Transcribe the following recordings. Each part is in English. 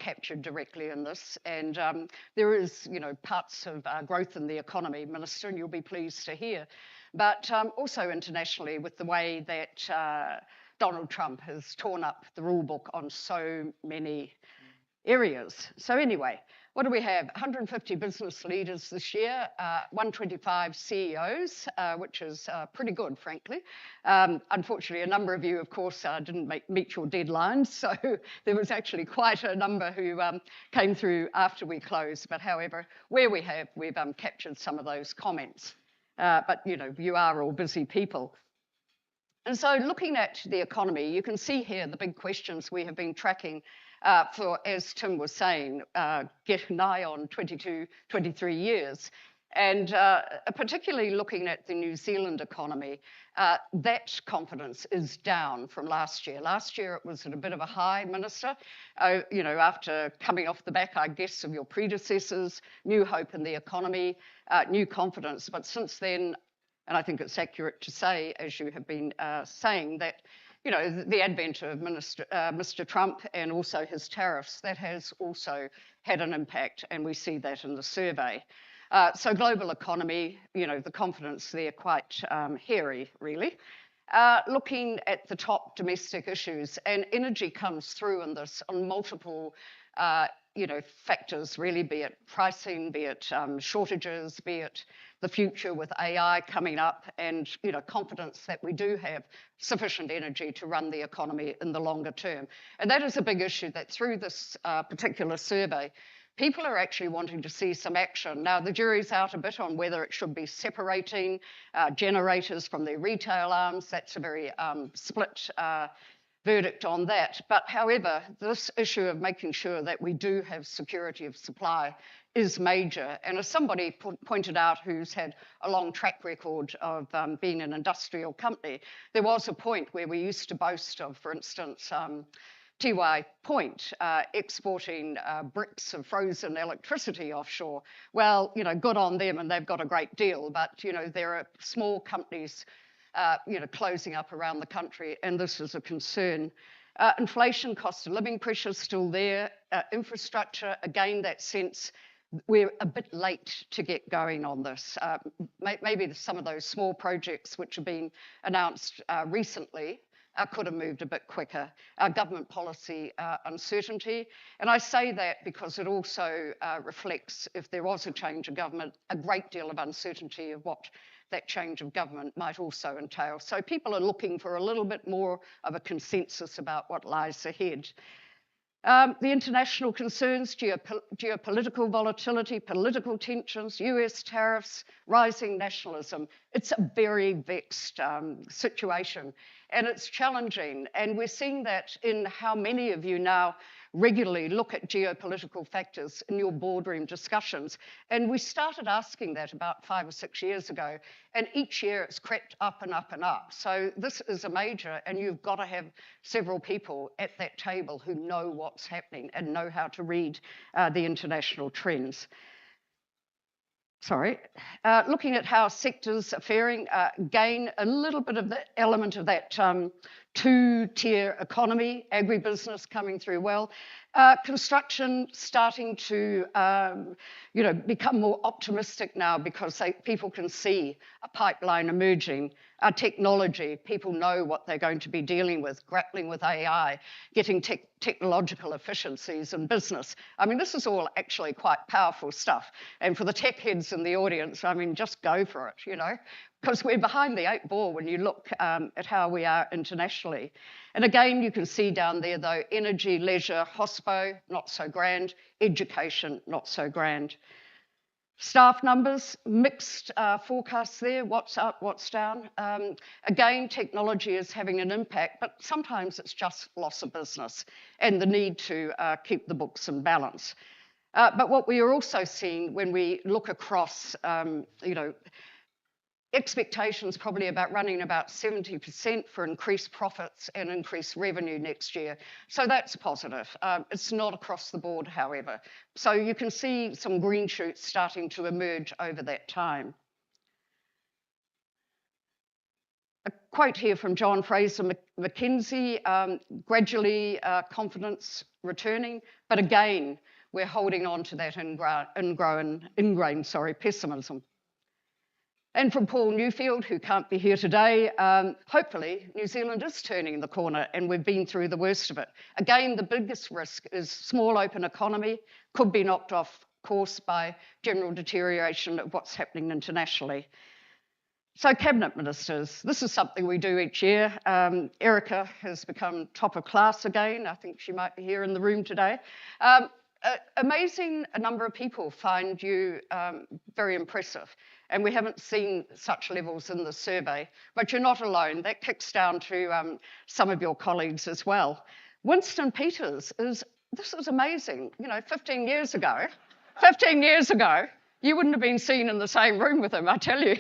captured directly in this, and there is, parts of growth in the economy, Minister, and you'll be pleased to hear, but also internationally with the way that Donald Trump has torn up the rule book on so many areas. So anyway, what do we have? 150 business leaders this year, 125 CEOs, which is pretty good, frankly. Unfortunately, a number of you, of course, didn't meet your deadlines, so there was actually quite a number who came through after we closed. But however, where we have, we've captured some of those comments. But, you are all busy people. And so looking at the economy, you can see here the big questions we have been tracking for, as Tim was saying, get nigh on 22, 23 years. And particularly looking at the New Zealand economy, that confidence is down from last year. Last year it was at a bit of a high, Minister, after coming off the back, I guess, of your predecessors, new hope in the economy, new confidence. But since then, and I think it's accurate to say, as you have been saying, that the advent of Mr. Trump and also his tariffs, that has also had an impact, and we see that in the survey. So global economy, the confidence there quite hairy, really. Looking at the top domestic issues, and energy comes through in this on multiple factors, really, be it pricing, be it shortages, be it the future with AI coming up, and confidence that we do have sufficient energy to run the economy in the longer term. And that is a big issue that through this particular survey, people are actually wanting to see some action. Now, the jury's out a bit on whether it should be separating generators from their retail arms. That's a very split verdict on that. But however, this issue of making sure that we do have security of supply is major. And as somebody pointed out who's had a long track record of being an industrial company, there was a point where we used to boast of, for instance, Tiwai Point exporting bricks of frozen electricity offshore. Well, good on them, and they've got a great deal, but there are small companies closing up around the country, and this is a concern. Inflation, cost of living pressure is still there. Infrastructure, again, that sense we're a bit late to get going on this. Maybe some of those small projects which have been announced recently could have moved a bit quicker. Government policy uncertainty. And I say that because it also reflects, if there was a change of government, a great deal of uncertainty of what that change of government might also entail. So people are looking for a little bit more of a consensus about what lies ahead. The international concerns, geopolitical volatility, political tensions, US tariffs, rising nationalism. It's a very vexed situation, and it's challenging. And we're seeing that in how many of you now regularly look at geopolitical factors in your boardroom discussions. And we started asking that about 5 or 6 years ago, and each year it's crept up and up and up. So this is a major, and you've got to have several people at that table who know what's happening and know how to read the international trends. Looking at how sectors are faring, again, a little bit of the element of that two-tier economy, agribusiness coming through well. Construction starting to become more optimistic now because people can see a pipeline emerging. Technology, people know what they're going to be dealing with, grappling with AI, getting technological efficiencies in business. I mean, this is all actually quite powerful stuff. And for the tech heads in the audience, I mean, just go for it, because we're behind the 8 ball when you look at how we are internationally. And again, you can see down there, though, energy, leisure, hospo, not so grand, education, not so grand. Staff numbers, mixed forecasts there, what's up, what's down. Again, technology is having an impact, but sometimes it's just loss of business and the need to keep the books in balance. But what we are also seeing when we look across, expectations probably about running about 70% for increased profits and increased revenue next year. So that's positive. It's not across the board, however. So you can see some green shoots starting to emerge over that time. A quote here from John Fraser McKenzie, gradually confidence returning, but again, we're holding on to that ingrained pessimism. And from Paul Newfield, who can't be here today, hopefully New Zealand is turning the corner and we've been through the worst of it. Again, the biggest risk is small open economy, could be knocked off course by general deterioration of what's happening internationally. So cabinet ministers, this is something we do each year. Erica has become top of class again. I think she might be here in the room today. Amazing a number of people find you very impressive. And we haven't seen such levels in the survey, but you're not alone. That kicks down to some of your colleagues as well. Winston Peters this is amazing. 15 years ago, you wouldn't have been seen in the same room with him, I tell you.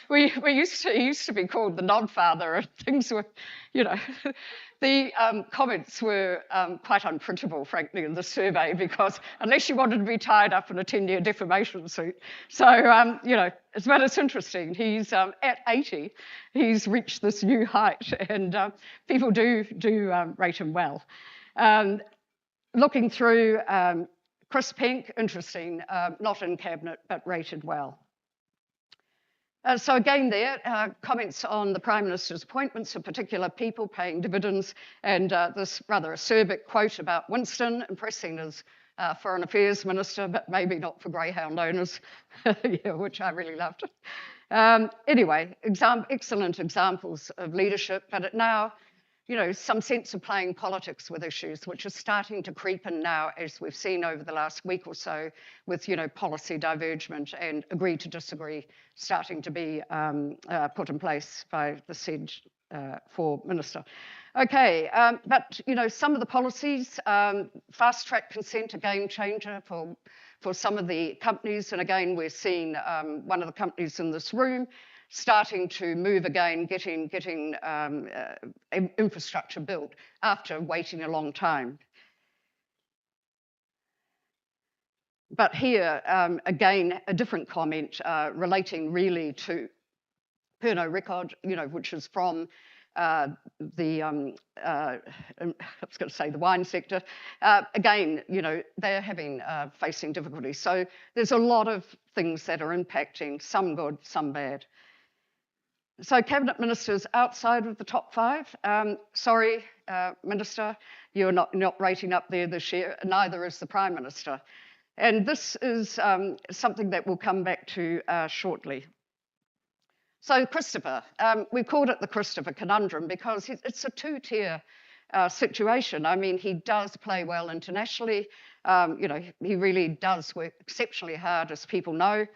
He used to be called the nodfather, and things were, the comments were quite unprintable, frankly, in the survey, because unless you wanted to be tied up in a 10-year defamation suit. So, but it's interesting. He's at 80, he's reached this new height, and people do rate him well. Looking through, Chris Pink, interesting, not in cabinet, but rated well. So again there, comments on the Prime Minister's appointments of particular people paying dividends, and this rather acerbic quote about Winston, impressing as Foreign Affairs Minister, but maybe not for greyhound owners, yeah, which I really loved. Anyway, excellent examples of leadership, but it now, some sense of playing politics with issues, which is starting to creep in now, as we've seen over the last week or so, with, policy divergement and agree to disagree starting to be put in place by the said for Minister. Okay, but, some of the policies, fast-track consent, a game changer for some of the companies, and again, we're seeing one of the companies in this room starting to move again, getting infrastructure built after waiting a long time. But here, again, a different comment relating really to Pernod Ricard, which is from the wine sector. Again, they're facing difficulties. So there's a lot of things that are impacting, some good, some bad. So cabinet ministers outside of the top 5. Sorry, Minister, you're not rating up there this year, neither is the Prime Minister. And this is something that we'll come back to shortly. So Christopher, we called it the Christopher conundrum because it's a two-tier situation. I mean, he does play well internationally. He really does work exceptionally hard, as people know.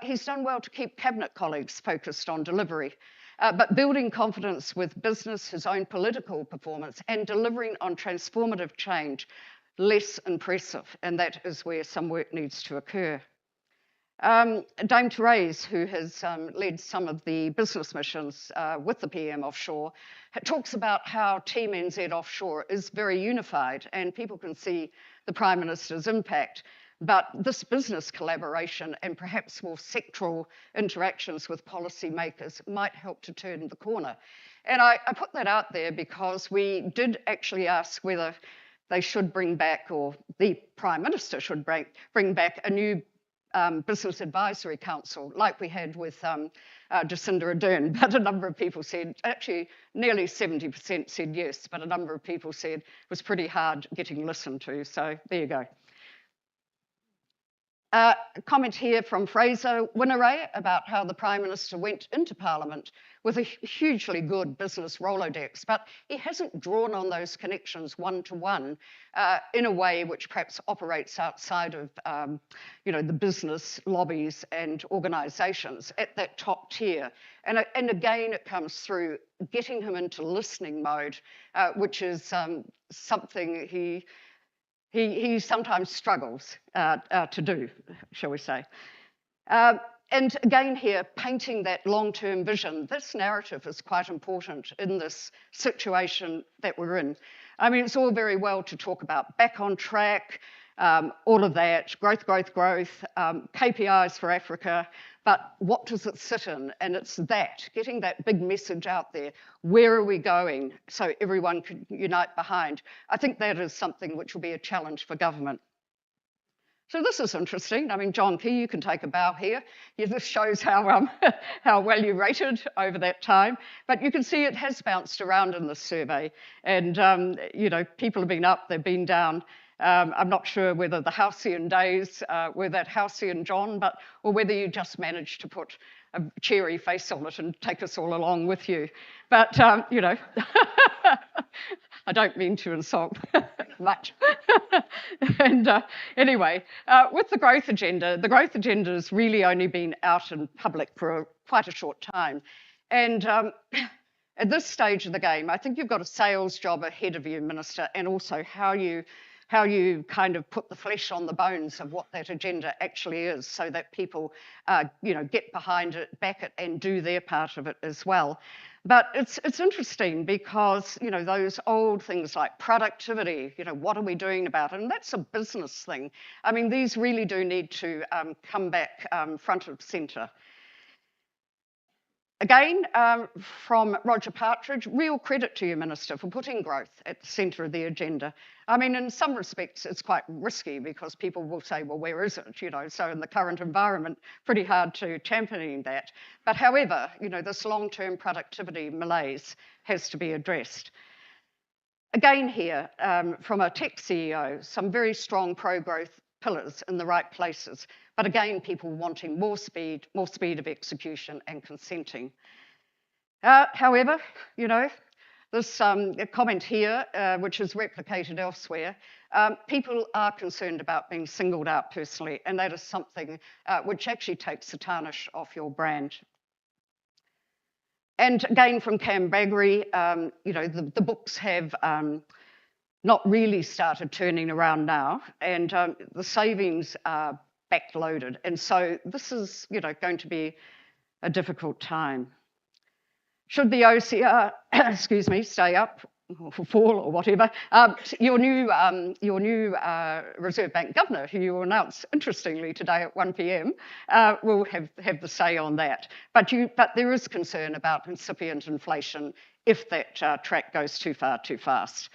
He's done well to keep cabinet colleagues focused on delivery, but building confidence with business, his own political performance, and delivering on transformative change, less impressive, and that is where some work needs to occur. Dame Therese, who has led some of the business missions with the PM offshore, talks about how Team NZ offshore is very unified, and people can see the Prime Minister's impact. But this business collaboration and perhaps more sectoral interactions with policymakers might help to turn the corner. And I put that out there because we did actually ask whether they should bring back, or the Prime Minister should bring back a new Business Advisory Council, like we had with Jacinda Ardern. But a number of people said, actually nearly 70% said yes, but a number of people said it was pretty hard getting listened to. So there you go. A comment here from Fraser Winneray about how the Prime Minister went into Parliament with a hugely good business Rolodex, but he hasn't drawn on those connections one-to-one in a way which perhaps operates outside of the business lobbies and organisations at that top tier. And again, it comes through getting him into listening mode, which is something he sometimes struggles to do, shall we say. And again here, painting that long-term vision. This narrative is quite important in this situation that we're in. I mean, it's all very well to talk about back on track, all of that, growth, growth, growth, KPIs for Africa, but what does it sit in? And it's that, getting that big message out there. Where are we going? So everyone can unite behind. I think that is something which will be a challenge for government. So this is interesting. I mean, John Key, you can take a bow here. Yeah, this shows how, how well you rated over that time. But you can see it has bounced around in this survey. And, you know, people have been up, they've been down. I'm not sure whether the halcyon days were that halcyon, John, or whether you just managed to put a cheery face on it and take us all along with you. But, you know, I don't mean to insult much. And anyway, with the growth agenda has really only been out in public for quite a short time. And at this stage of the game, I think you've got a sales job ahead of you, Minister, and also how you kind of put the flesh on the bones of what that agenda actually is, so that people, you know, get behind it, back it, and do their part of it as well. But it's interesting because, you know, those old things like productivity, you know, what are we doing about it? And that's a business thing. I mean, these really do need to come back front of centre. Again, from Roger Partridge, real credit to you, Minister, for putting growth at the centre of the agenda. I mean, in some respects, it's quite risky because people will say, well, where is it? You know, so in the current environment, pretty hard to champion that. But however, you know, this long-term productivity malaise has to be addressed. Again here, from a tech CEO, some very strong pro-growth pillars in the right places. But again, people wanting more speed of execution and consenting. However, you know, this comment here, which is replicated elsewhere, people are concerned about being singled out personally, and that is something which actually takes the tarnish off your brand. And again, from Cam Baggery, you know, the books have not really started turning around now, and the savings are backloaded. And so this is, you know, going to be a difficult time. Should the OCR, excuse me, stay up or fall or whatever, your new Reserve Bank Governor, who you will announce interestingly today at 1 p.m, will have the say on that. But there is concern about incipient inflation if that track goes too far, too fast.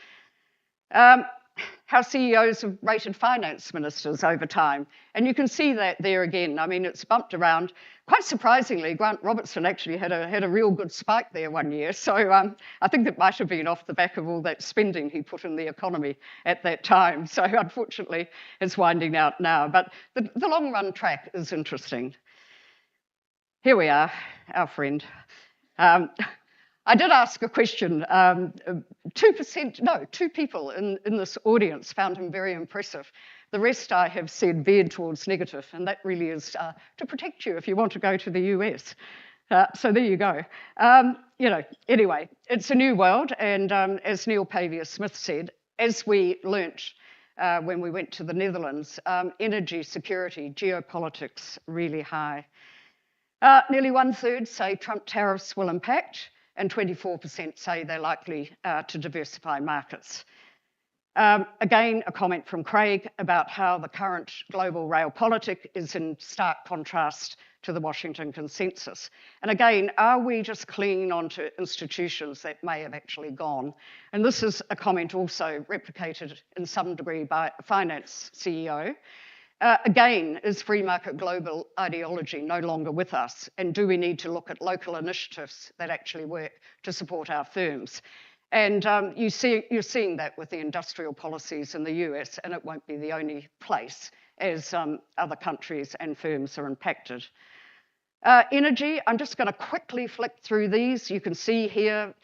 How CEOs have rated finance ministers over time. And you can see that there again. I mean, it's bumped around. Quite surprisingly, Grant Robertson actually had a real good spike there one year. So I think it might have been off the back of all that spending he put in the economy at that time. So unfortunately, it's winding out now. But the long run track is interesting. Here we are, our friend. I did ask a question. 2 people in this audience found him very impressive. The rest I have said veered towards negative, and that really is to protect you if you want to go to the US. So there you go. You know, anyway, it's a new world, and as Neil Pavia-Smith said, as we learnt when we went to the Netherlands, energy security, geopolitics, really high. Nearly 1/3 say Trump tariffs will impact, and 24% say they're likely to diversify markets. Again, a comment from Craig about how the current global rail politic is in stark contrast to the Washington consensus. And again, are we just clinging on to institutions that may have actually gone? And this is a comment also replicated in some degree by a finance CEO. Again, is free market global ideology no longer with us? And do we need to look at local initiatives that actually work to support our firms? And you're seeing that with the industrial policies in the US, and it won't be the only place as other countries and firms are impacted. Energy, I'm just going to quickly flick through these. You can see here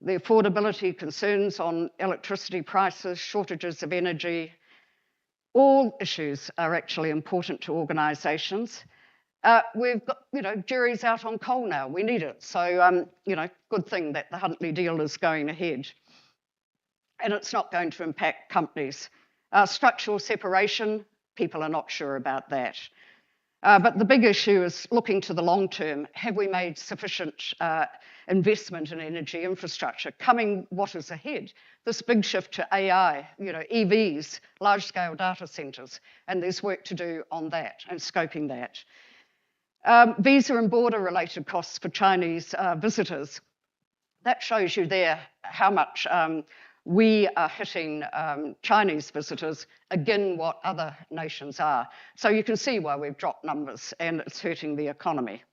the affordability concerns on electricity prices, shortages of energy. All issues are actually important to organisations. We've got, you know, jury's out on coal now. We need it. So, you know, good thing that the Huntley deal is going ahead. And it's not going to impact companies. Structural separation, people are not sure about that. But the big issue is looking to the long term. Have we made sufficient investment in energy infrastructure? Coming what is ahead, this big shift to AI, EVs, large-scale data centres, and there's work to do on that and scoping that. Visa and border-related costs for Chinese visitors. That shows you there how much we are hitting Chinese visitors again what other nations are. So you can see why we've dropped numbers and it's hurting the economy.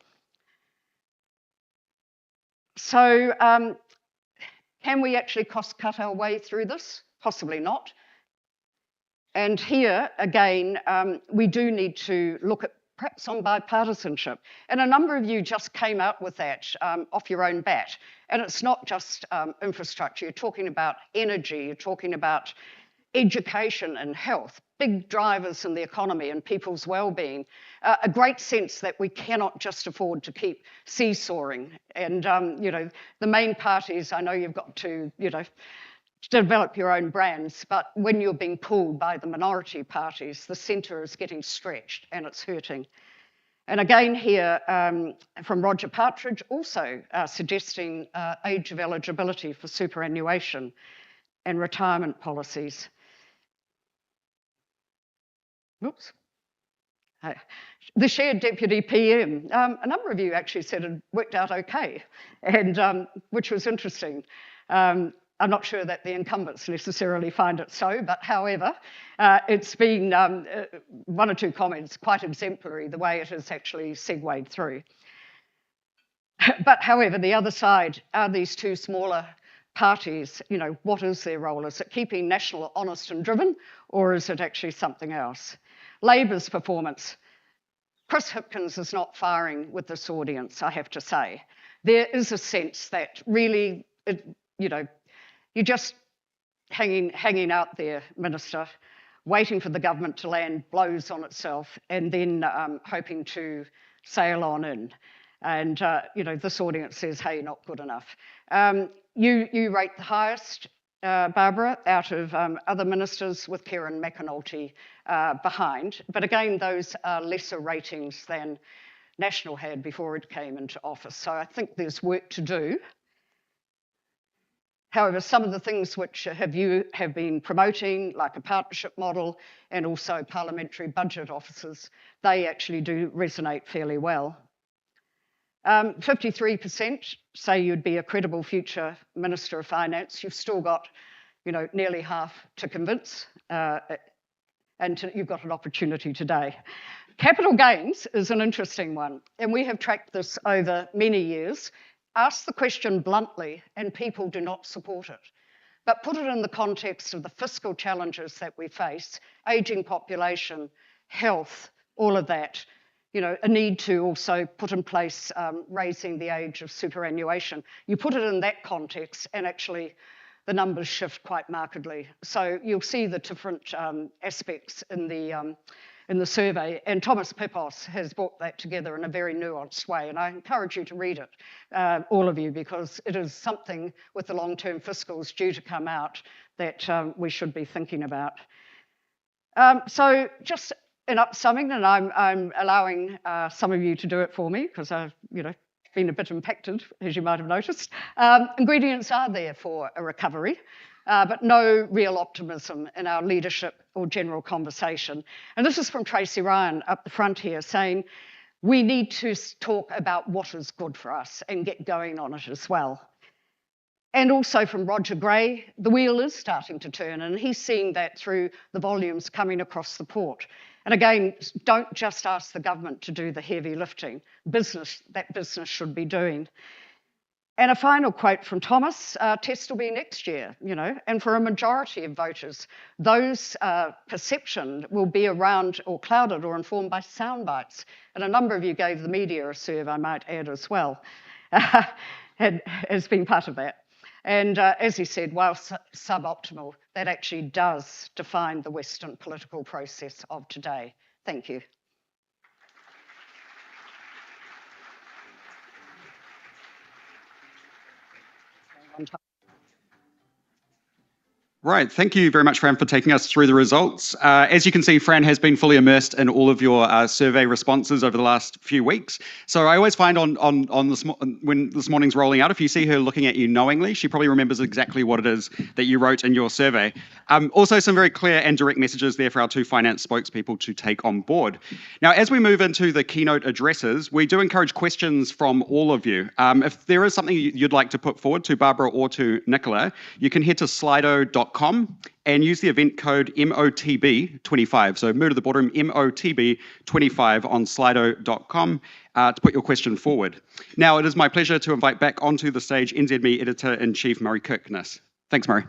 So can we actually cost cut our way through this? Possibly not. And here, again, we do need to look at perhaps on bipartisanship. And a number of you just came out with that off your own bat. And it's not just infrastructure. You're talking about energy, you're talking about education and health, big drivers in the economy and people's well-being. A great sense that we cannot just afford to keep seesawing. And, the main parties, I know you've got to, develop your own brands, but when you're being pulled by the minority parties, the centre is getting stretched and it's hurting. And again here, from Roger Partridge, also suggesting age of eligibility for superannuation and retirement policies. Oops. The shared deputy PM, a number of you actually said it worked out okay, and which was interesting. I'm not sure that the incumbents necessarily find it so, but however, it's been one or two comments quite exemplary, the way it has actually segued through. But however, the other side are these two smaller parties, what is their role? Is it keeping National honest and driven, or is it actually something else? Labor's performance. Chris Hipkins is not firing with this audience, I have to say. There is a sense that really, you're just hanging out there, Minister, waiting for the government to land blows on itself and then hoping to sail on in. And, this audience says, hey, not good enough. You rate the highest, Barbara, out of other ministers with Kieran McAnulty behind. But again, those are lesser ratings than National had before it came into office. So I think there's work to do. However, some of the things which you have been promoting, like a partnership model and also parliamentary budget offices, they actually do resonate fairly well. 53% say you'd be a credible future Minister of Finance. You've still got, nearly half to convince, and you've got an opportunity today. Capital gains is an interesting one, and we have tracked this over many years. Ask the question bluntly, and people do not support it. But put it in the context of the fiscal challenges that we face, ageing population, health, all of that, a need to also put in place raising the age of superannuation. You put it in that context, and actually the numbers shift quite markedly. So you'll see the different aspects in the survey, and Thomas Pepos has brought that together in a very nuanced way, and I encourage you to read it, all of you, because it is something with the long-term fiscals due to come out that we should be thinking about. So just in upsumming, and I'm allowing some of you to do it for me, because I've been a bit impacted, as you might have noticed. Ingredients are there for a recovery. But no real optimism in our leadership or general conversation. And this is from Tracy Ryan up the front here saying, we need to talk about what is good for us and get going on it as well. And also from Roger Gray, the wheel is starting to turn, and he's seeing that through the volumes coming across the port. And again, don't just ask the government to do the heavy lifting. That business should be doing. And a final quote from Thomas, test will be next year, and for a majority of voters, those perception will be around or clouded or informed by sound bites. And a number of you gave the media a serve, I might add as well, has been part of that. And as he said, while suboptimal, that actually does define the Western political process of today. Thank you. Right, thank you very much, Fran, for taking us through the results. As you can see, Fran has been fully immersed in all of your survey responses over the last few weeks. So I always find when this morning's rolling out, if you see her looking at you knowingly, she probably remembers exactly what it is that you wrote in your survey. Also, some very clear and direct messages there for our two finance spokespeople to take on board. Now, as we move into the keynote addresses, we do encourage questions from all of you. If there is something you'd like to put forward to Barbara or to Nicola, you can head to slido.com and use the event code MOTB25. So Mood of the Boardroom, MOTB25 on slido.com to put your question forward. Now, it is my pleasure to invite back onto the stage NZME Editor-in-Chief Murray Kirkness. Thanks, Murray.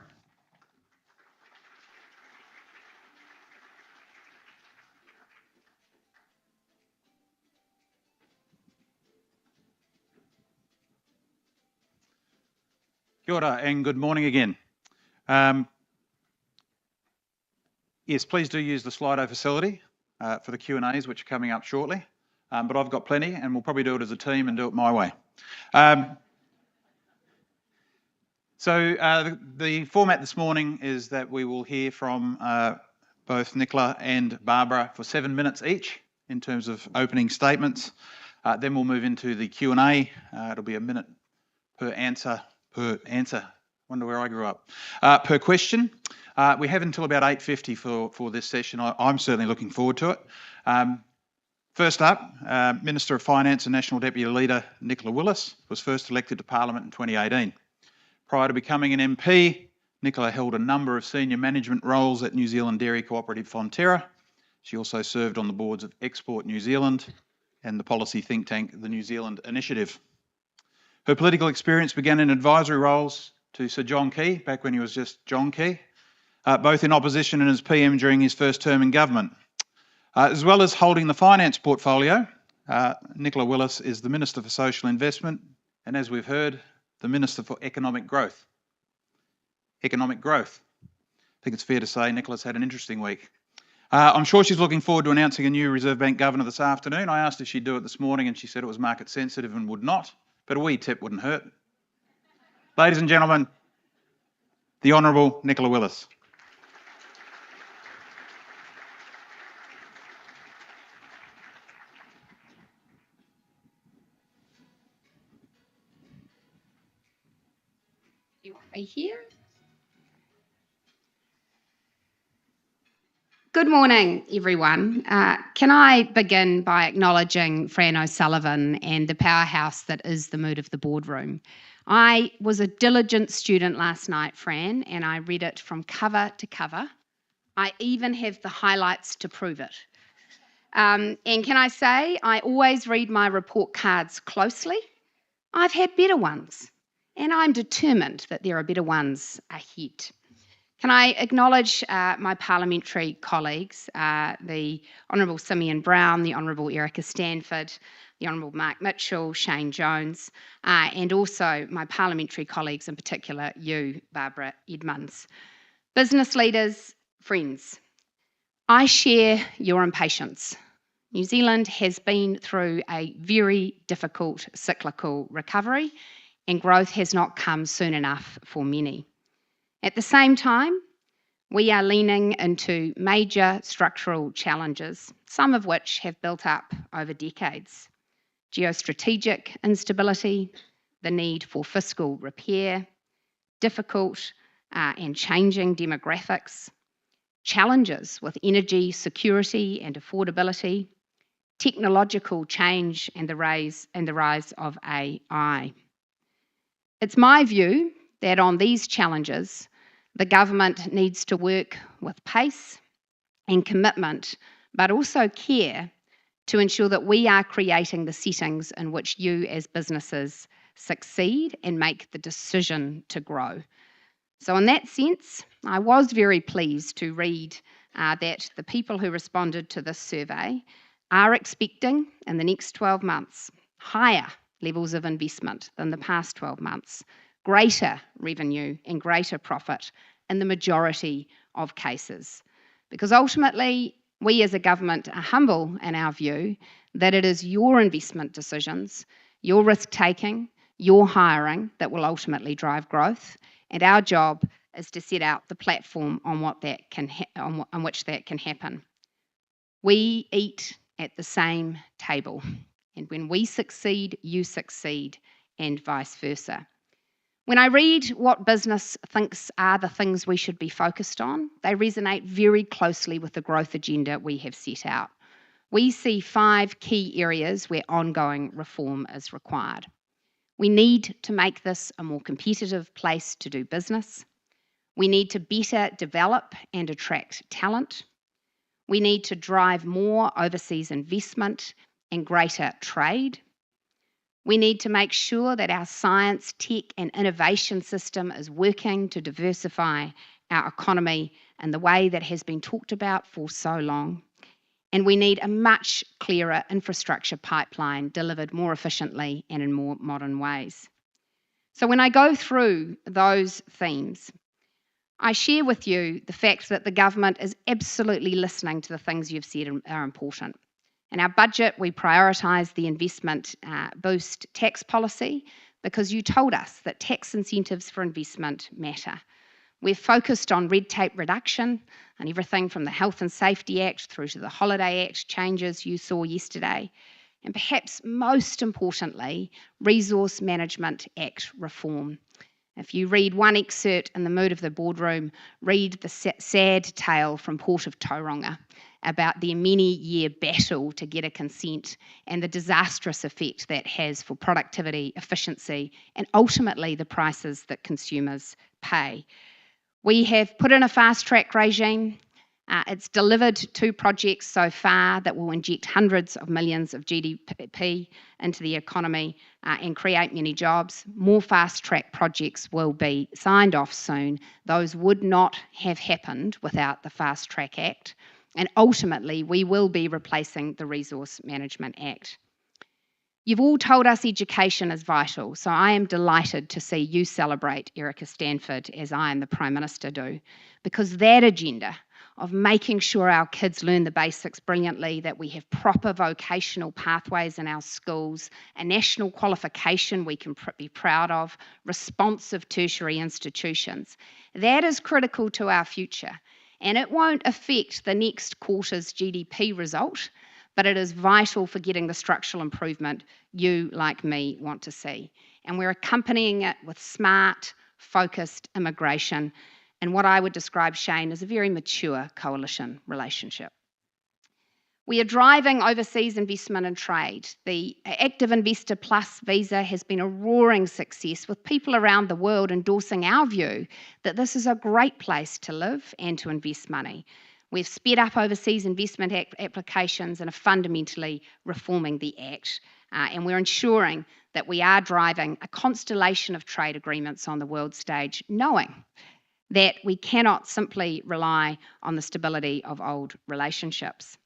Kia ora and good morning again. Yes, please do use the Slido facility for the Q&As, which are coming up shortly. But I've got plenty, and we'll probably do it as a team and do it my way. So the format this morning is that we will hear from both Nicola and Barbara for 7 minutes each in terms of opening statements. Then we'll move into the Q&A. It'll be a minute per answer. Wonder where I grew up. Per question. We have until about 8:50 for this session. I'm certainly looking forward to it. First up, Minister of Finance and National Deputy Leader Nicola Willis was first elected to Parliament in 2018. Prior to becoming an MP, Nicola held a number of senior management roles at New Zealand dairy cooperative Fonterra. She also served on the boards of Export New Zealand and the policy think tank, the New Zealand Initiative. Her political experience began in advisory roles to Sir John Key, back when he was just John Key, both in opposition and as PM during his first term in government. As well as holding the finance portfolio, Nicola Willis is the Minister for Social Investment and, as we've heard, the Minister for Economic Growth. Economic growth. I think it's fair to say Nicola's had an interesting week. I'm sure she's looking forward to announcing a new Reserve Bank Governor this afternoon. I asked if she'd do it this morning and she said it was market sensitive and would not, but a wee tip wouldn't hurt. Ladies and gentlemen, the Honourable Nicola Willis. Here. Good morning, everyone. Can I begin by acknowledging Fran O'Sullivan and the powerhouse that is the Mood of the Boardroom. I was a diligent student last night, Fran, and I read it from cover to cover. I even have the highlights to prove it. And can I say, I always read my report cards closely. I've had better ones, and I'm determined that there are better ones ahead. Can I acknowledge my parliamentary colleagues, the Honourable Simeon Brown, the Honourable Erica Stanford, the Honourable Mark Mitchell, Shane Jones, and also my parliamentary colleagues, in particular you, Barbara Edmonds. Business leaders, friends, I share your impatience. New Zealand has been through a very difficult cyclical recovery, and growth has not come soon enough for many. At the same time, we are leaning into major structural challenges, some of which have built up over decades. Geostrategic instability, the need for fiscal repair, difficult and changing demographics, challenges with energy security and affordability, technological change and the rise of AI. It's my view that on these challenges, the government needs to work with pace and commitment, but also care to ensure that we are creating the settings in which you as businesses succeed and make the decision to grow. So in that sense, I was very pleased to read that the people who responded to this survey are expecting in the next 12 months higher levels of investment than the past 12 months, greater revenue and greater profit in the majority of cases. Because ultimately, we as a government are humble in our view that it is your investment decisions, your risk-taking, your hiring that will ultimately drive growth, and our job is to set out the platform on which that can happen. We eat at the same table, and when we succeed, you succeed, and vice versa. When I read what business thinks are the things we should be focused on, they resonate very closely with the growth agenda we have set out. We see 5 key areas where ongoing reform is required. We need to make this a more competitive place to do business. We need to better develop and attract talent. We need to drive more overseas investment and greater trade. We need to make sure that our science, tech and innovation system is working to diversify our economy in the way that has been talked about for so long. And we need a much clearer infrastructure pipeline delivered more efficiently and in more modern ways. So when I go through those themes, I share with you the fact that the government is absolutely listening to the things you've said are important. In our budget, we prioritise the investment boost tax policy because you told us that tax incentives for investment matter. We're focused on red tape reduction and everything from the Health and Safety Act through to the Holiday Act changes you saw yesterday. And perhaps most importantly, Resource Management Act reform. If you read one excerpt in the Mood of the Boardroom, read the sad tale from Port of Tauranga about their many-year battle to get a consent and the disastrous effect that has for productivity, efficiency, and ultimately the prices that consumers pay. We have put in a fast-track regime. It's delivered 2 projects so far that will inject hundreds of millions of GDP into the economy and create many jobs. More fast-track projects will be signed off soon. Those would not have happened without the Fast Track Act. And ultimately, we will be replacing the Resource Management Act. You've all told us education is vital, so I am delighted to see you celebrate Erica Stanford as I and the Prime Minister do, because that agenda of making sure our kids learn the basics brilliantly, that we have proper vocational pathways in our schools, a national qualification we can be proud of, responsive tertiary institutions, that is critical to our future. And it won't affect the next quarter's GDP result, but it is vital for getting the structural improvement you, like me, want to see. And we're accompanying it with smart, focused immigration and what I would describe, Shane, as a very mature coalition relationship. We are driving overseas investment and trade. The Active Investor Plus visa has been a roaring success, with people around the world endorsing our view that this is a great place to live and to invest money. We've sped up overseas investment applications and are fundamentally reforming the Act. And we're ensuring that we are driving a constellation of trade agreements on the world stage, knowing that we cannot simply rely on the stability of old relationships.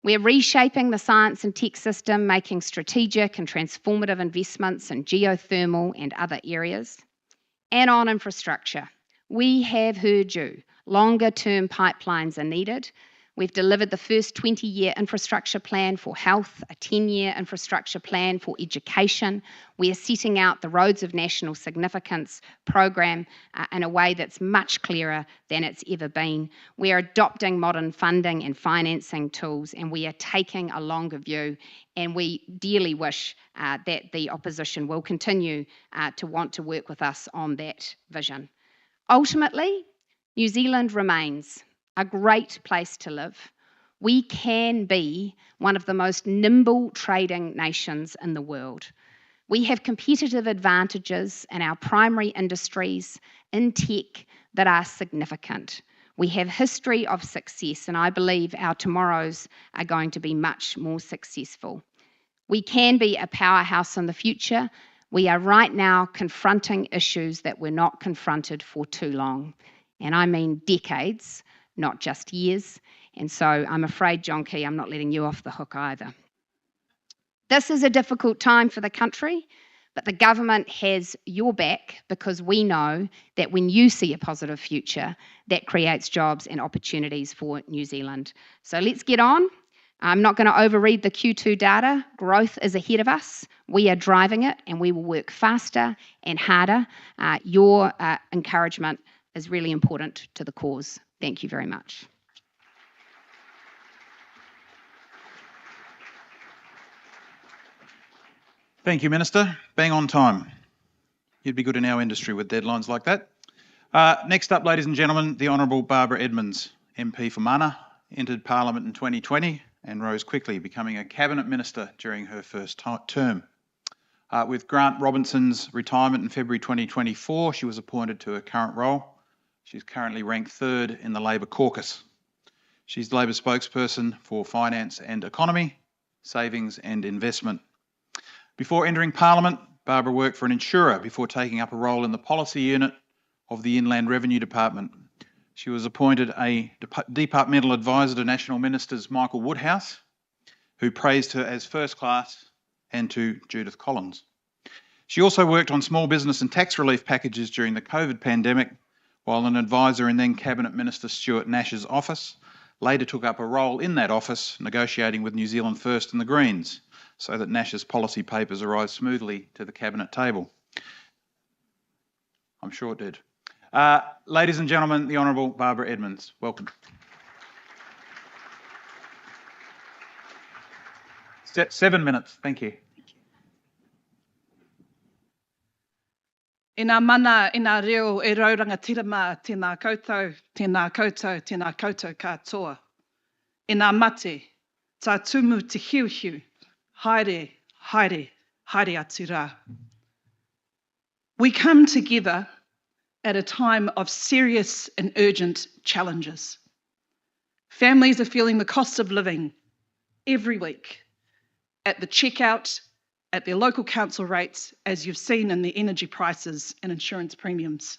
We're reshaping the science and tech system, making strategic and transformative investments in geothermal and other areas. And on infrastructure, we have heard you. Longer-term pipelines are needed. We've delivered the first 20-year infrastructure plan for health, a 10-year infrastructure plan for education. We are setting out the Roads of National Significance program in a way that's much clearer than it's ever been. We are adopting modern funding and financing tools, and we are taking a longer view, and we dearly wish that the opposition will continue to want to work with us on that vision. Ultimately, New Zealand remains a great place to live. We can be one of the most nimble trading nations in the world. We have competitive advantages in our primary industries, in tech, that are significant. We have history of success, and I believe our tomorrows are going to be much more successful. We can be a powerhouse in the future. We are right now confronting issues that were not confronted for too long. And I mean decades, not just years. And so I'm afraid, John Key, I'm not letting you off the hook either. This is a difficult time for the country, but the government has your back, because we know that when you see a positive future, that creates jobs and opportunities for New Zealand. So let's get on. I'm not going to overread the Q2 data. Growth is ahead of us. We are driving it, and we will work faster and harder. Your encouragement is really important to the cause. Thank you very much. Thank you, Minister. Bang on time. You'd be good in our industry with deadlines like that. Next up, ladies and gentlemen, the Honourable Barbara Edmonds, MP for Mana, entered Parliament in 2020 and rose quickly, becoming a Cabinet Minister during her first term. With Grant Robinson's retirement in February 2024, she was appointed to her current role. She's currently ranked 3rd in the Labor caucus. She's the Labor spokesperson for Finance and Economy, Savings and Investment. Before entering Parliament, Barbara worked for an insurer before taking up a role in the policy unit of the Inland Revenue Department. She was appointed a departmental advisor to National Ministers Michael Woodhouse, who praised her as first class, and to Judith Collins. She also worked on small business and tax relief packages during the COVID pandemic, while an advisor in then Cabinet Minister Stuart Nash's office later took up a role in that office, negotiating with New Zealand First and the Greens, so that Nash's policy papers arrived smoothly to the Cabinet table. I'm sure it did. Ladies and gentlemen, the Honourable Barbara Edmonds, welcome. 7 minutes, thank you. I ngā mana, I ngā reo e rauranga tirama, tēnā koutou, tēnā koutou, tēnā koutou katoa. I ngā mate, tā tumu te hiuhiu, haere, haere, haere atu rā. We come together at a time of serious and urgent challenges. Families are feeling the cost of living every week at the checkout, at their local council rates, as you've seen in the energy prices and insurance premiums.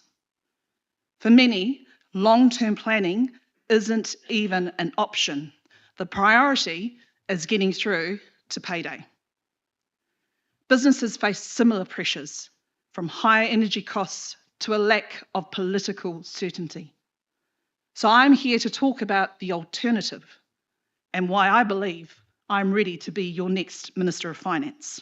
For many, long-term planning isn't even an option. The priority is getting through to payday. Businesses face similar pressures, from higher energy costs to a lack of political certainty. So I'm here to talk about the alternative and why I believe I'm ready to be your next Minister of Finance.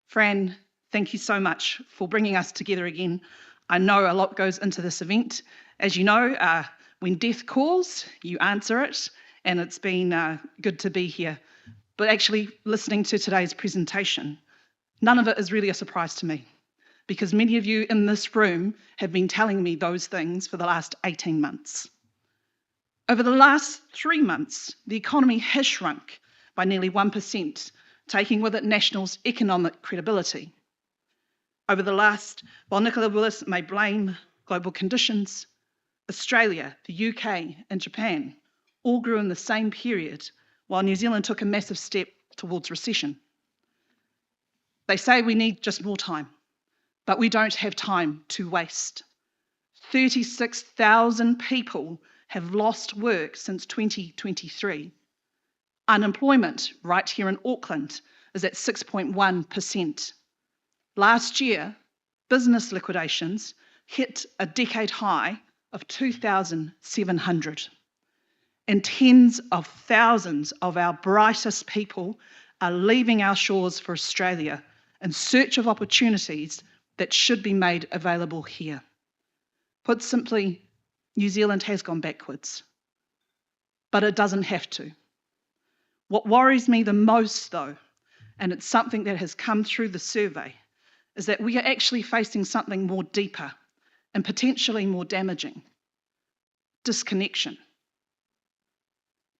Fran, thank you so much for bringing us together again. I know a lot goes into this event. As you know, when death calls, you answer it, and it's been good to be here. But actually, listening to today's presentation, none of it is really a surprise to me, because many of you in this room have been telling me those things for the last 18 months. Over the last 3 months, the economy has shrunk by nearly 1%, taking with it National's economic credibility. Over the last, while Nicola Willis may blame global conditions, Australia, the UK and Japan all grew in the same period, while New Zealand took a massive step towards recession. They say we need just more time, but we don't have time to waste. 36,000 people have lost work since 2023. Unemployment right here in Auckland is at 6.1%. Last year, business liquidations hit a decade high of 2,700. And tens of thousands of our brightest people are leaving our shores for Australia in search of opportunities that should be made available here. Put simply, New Zealand has gone backwards, but it doesn't have to. What worries me the most, though, and it's something that has come through the survey, is that we are actually facing something more deeper and potentially more damaging: disconnection.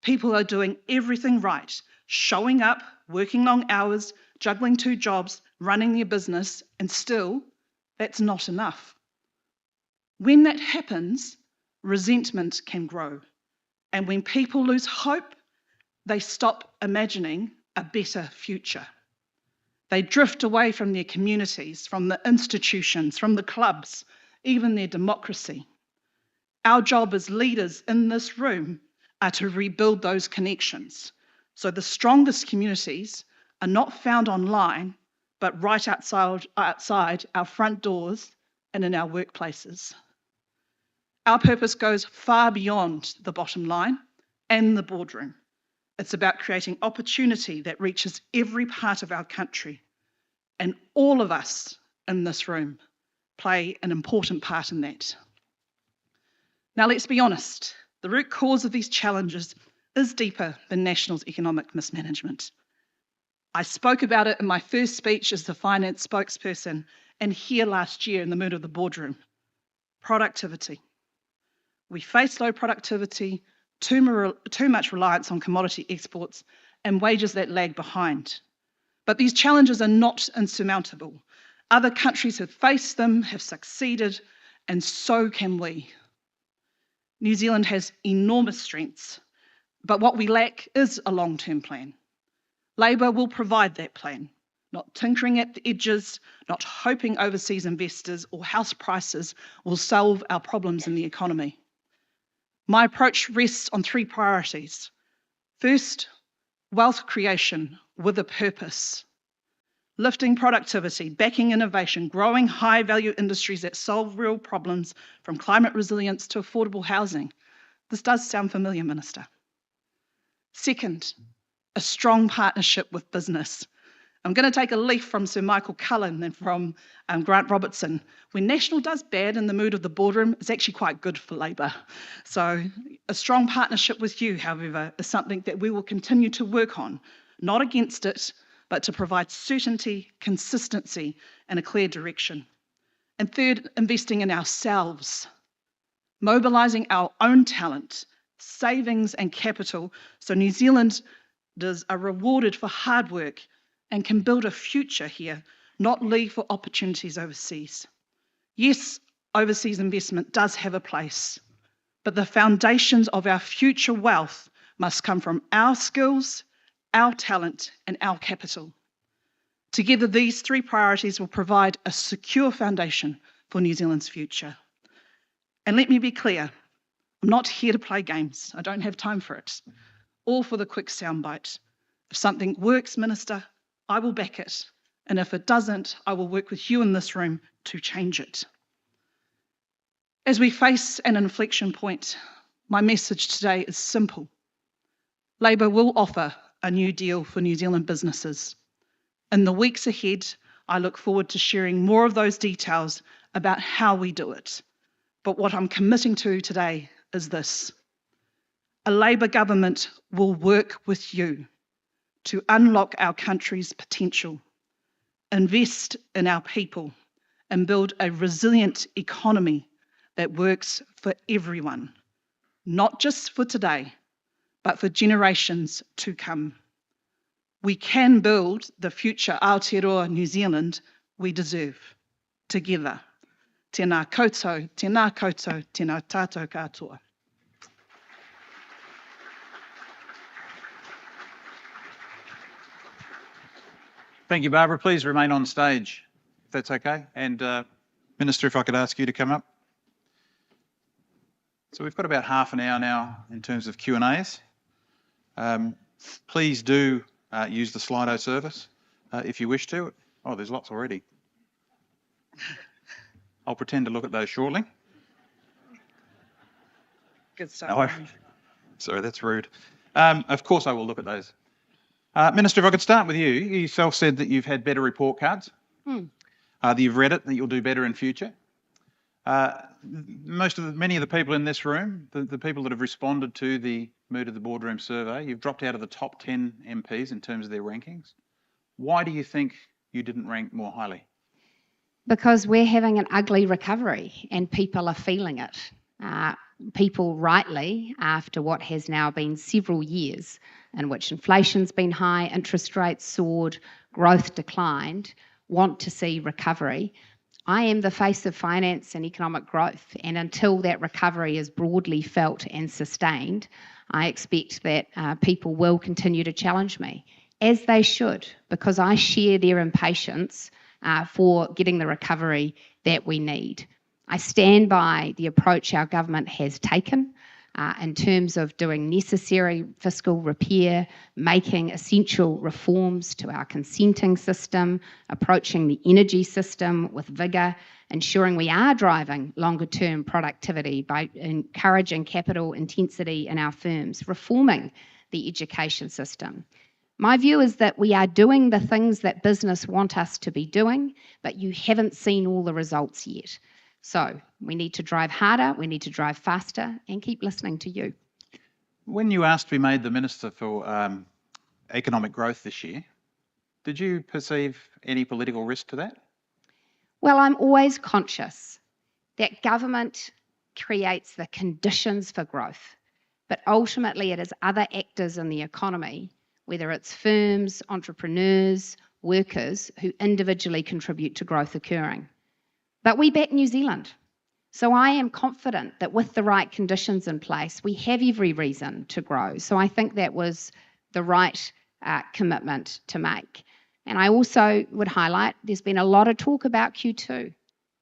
People are doing everything right, showing up, working long hours, juggling 2 jobs, running their business, and still, that's not enough. When that happens, resentment can grow. And when people lose hope, they stop imagining a better future. They drift away from their communities, from the institutions, from the clubs, even their democracy. Our job as leaders in this room are to rebuild those connections. So the strongest communities are not found online, but right outside our front doors and in our workplaces. Our purpose goes far beyond the bottom line and the boardroom. It's about creating opportunity that reaches every part of our country. And all of us in this room play an important part in that. Now, let's be honest. The root cause of these challenges is deeper than National's economic mismanagement. I spoke about it in my first speech as the finance spokesperson and here last year in the mood of the boardroom. Productivity. We face low productivity, too much reliance on commodity exports, and wages that lag behind. But these challenges are not insurmountable. Other countries have faced them, have succeeded, and so can we. New Zealand has enormous strengths, but what we lack is a long-term plan. Labour will provide that plan, not tinkering at the edges, not hoping overseas investors or house prices will solve our problems in the economy. My approach rests on 3 priorities. First, wealth creation with a purpose. Lifting productivity, backing innovation, growing high-value industries that solve real problems from climate resilience to affordable housing. This does sound familiar, Minister. Second, a strong partnership with business. I'm going to take a leaf from Sir Michael Cullen and from Grant Robertson. When National does bad in the mood of the boardroom, it's actually quite good for Labour. So a strong partnership with you, however, is something that we will continue to work on, not against it, but to provide certainty, consistency, and a clear direction. And third, investing in ourselves, mobilising our own talent, savings and capital so New Zealanders are rewarded for hard work and can build a future here, not leave for opportunities overseas. Yes, overseas investment does have a place, but the foundations of our future wealth must come from our skills, our talent, and our capital. Together, these 3 priorities will provide a secure foundation for New Zealand's future. And let me be clear, I'm not here to play games. I don't have time for it. Or for the quick soundbite. If something works, Minister, I will back it. And if it doesn't, I will work with you in this room to change it. As we face an inflection point, my message today is simple. Labour will offer a new deal for New Zealand businesses. In the weeks ahead, I look forward to sharing more of those details about how we do it. But what I'm committing to today is this. A Labour government will work with you to unlock our country's potential, invest in our people, and build a resilient economy that works for everyone, not just for today, but for generations to come. We can build the future Aotearoa New Zealand we deserve, together. Tēnā koutou, tēnā koutou, tēnā tātou katoa. Thank you, Barbara. Please remain on stage, if that's okay. And Minister, if I could ask you to come up. So we've got about half an hour now in terms of Q&As. Please do use the Slido service if you wish to. Oh, there's lots already. I'll pretend to look at those shortly. Good stuff. No, sorry, that's rude. Of course I will look at those. Minister, if I could start with you. You yourself said that you've had better report cards, that you've read it, that you'll do better in future. Many of the people in this room, the people that have responded to the Mood of the Boardroom survey, you've dropped out of the top 10 MPs in terms of their rankings. Why do you think you didn't rank more highly? Because we're having an ugly recovery and people are feeling it. People rightly, after what has now been several years in which inflation's been high, interest rates soared, growth declined, want to see recovery. I am the face of finance and economic growth, and until that recovery is broadly felt and sustained, I expect that people will continue to challenge me, as they should, because I share their impatience for getting the recovery that we need. I stand by the approach our government has taken in terms of doing necessary fiscal repair, making essential reforms to our consenting system, approaching the energy system with vigour, ensuring we are driving longer-term productivity by encouraging capital intensity in our firms, reforming the education system. My view is that we are doing the things that business want us to be doing, but you haven't seen all the results yet. So we need to drive harder, we need to drive faster, and keep listening to you. When you asked to be made the Minister for Economic Growth this year, did you perceive any political risk to that? Well, I'm always conscious that government creates the conditions for growth, but ultimately it is other actors in the economy, whether it's firms, entrepreneurs, workers, who individually contribute to growth occurring. But we back New Zealand. So I am confident that with the right conditions in place, we have every reason to grow. So I think that was the right commitment to make. And I also would highlight there's been a lot of talk about Q2.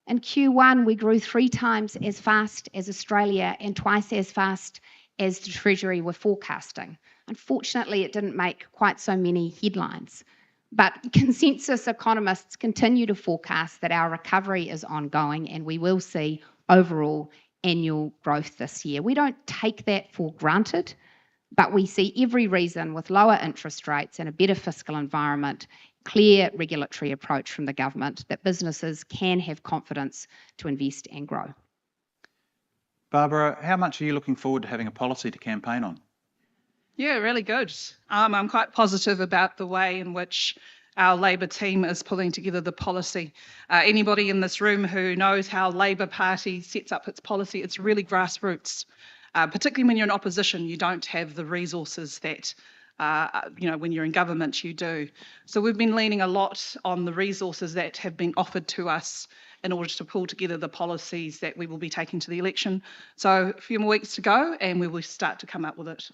In Q1, we grew 3 times as fast as Australia and twice as fast as the Treasury were forecasting. Unfortunately, it didn't make quite so many headlines. But consensus economists continue to forecast that our recovery is ongoing and we will see overall annual growth this year. We don't take that for granted, but we see every reason with lower interest rates and a better fiscal environment, clear regulatory approach from the government, that businesses can have confidence to invest and grow. Barbara, how much are you looking forward to having a policy to campaign on? Yeah, really good. I'm quite positive about the way in which our Labor team is pulling together the policy. Anybody in this room who knows how Labor Party sets up its policy, it's really grassroots. Particularly when you're in opposition, you don't have the resources that, when you're in government, you do. So we've been leaning a lot on the resources that have been offered to us in order to pull together the policies that we will be taking to the election. So a few more weeks to go and we will start to come up with it.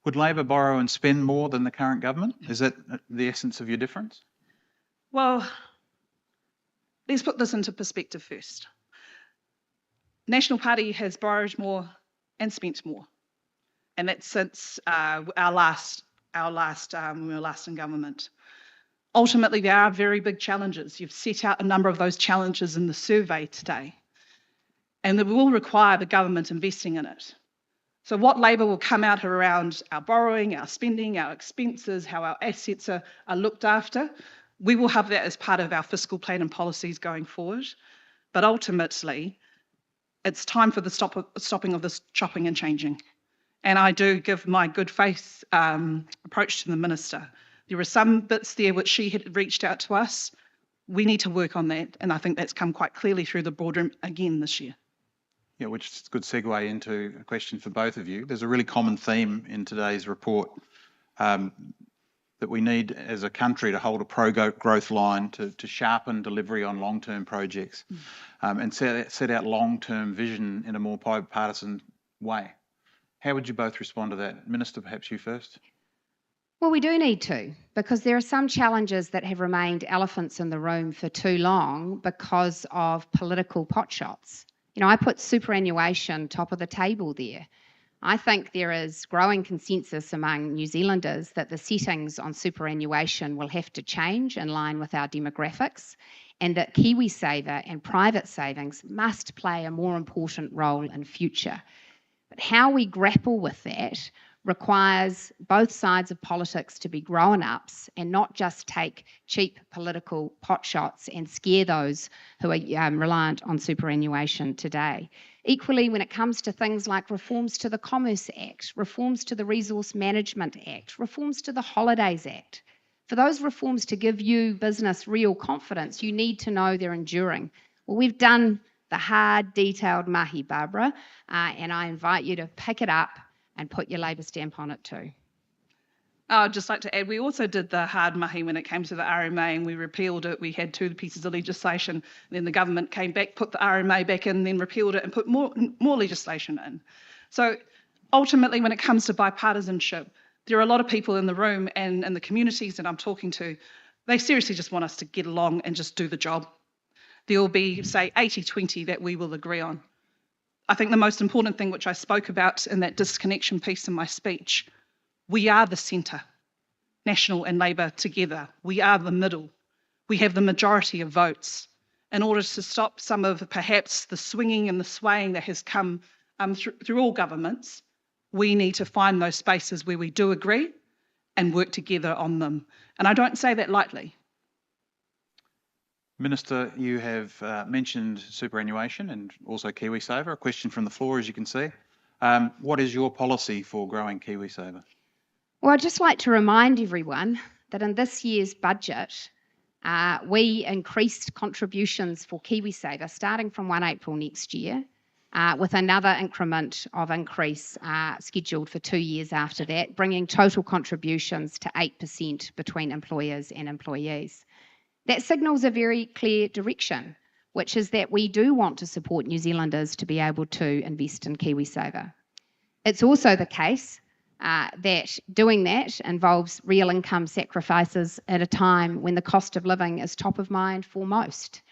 Would Labor borrow and spend more than the current government? Is that the essence of your difference? Well, let's put this into perspective first. National Party has borrowed more and spent more, and that's since when we were last in government. Ultimately, there are very big challenges. You've set out a number of those challenges in the survey today, and it will require the government investing in it. So what Labor will come out around our borrowing, our spending, our expenses, how our assets are looked after, we will have that as part of our fiscal plan and policies going forward. But ultimately, it's time for the stopping of this chopping and changing. And I do give my good faith approach to the Minister. There are some bits there which she had reached out to us. We need to work on that, and I think that's come quite clearly through the Boardroom again this year. Yeah, which is a good segue into a question for both of you. There's a really common theme in today's report that we need as a country to hold a pro-growth line, to sharpen delivery on long-term projects and set out long-term vision in a more bipartisan way. How would you both respond to that? Minister, perhaps you first. Well, we do need to, because there are some challenges that have remained elephants in the room for too long because of political potshots. You know, I put superannuation top of the table there. I think there is growing consensus among New Zealanders that the settings on superannuation will have to change in line with our demographics, and that KiwiSaver and private savings must play a more important role in future. But how we grapple with that requires both sides of politics to be grown-ups and not just take cheap political potshots and scare those who are reliant on superannuation today. Equally, when it comes to things like reforms to the Commerce Act, reforms to the Resource Management Act, reforms to the Holidays Act, for those reforms to give you business real confidence, you need to know they're enduring. Well, we've done the hard, detailed mahi, Barbara, and I invite you to pick it up and put your Labor stamp on it too. I'd just like to add, we also did the hard mahi when it came to the RMA, and we repealed it. We had 2 pieces of legislation, and then the government came back, put the RMA back in, then repealed it and put more legislation in. So ultimately, when it comes to bipartisanship, there are a lot of people in the room and in the communities that I'm talking to, they seriously just want us to get along and just do the job. There will be, say, 80-20 that we will agree on. I think the most important thing, which I spoke about in that disconnection piece in my speech, we are the centre, National and Labor together. We are the middle. We have the majority of votes. In order to stop some of perhaps the swinging and the swaying that has come through all governments, we need to find those spaces where we do agree and work together on them. And I don't say that lightly. Minister, you have mentioned superannuation and also KiwiSaver. A question from the floor, as you can see. What is your policy for growing KiwiSaver? Well, I'd just like to remind everyone that in this year's budget, we increased contributions for KiwiSaver starting from 1 April next year, with another increment of increase scheduled for 2 years after that, bringing total contributions to 8% between employers and employees. That signals a very clear direction, which is that we do want to support New Zealanders to be able to invest in KiwiSaver. It's also the case that doing that involves real income sacrifices at a time when the cost of living is top of mind for most.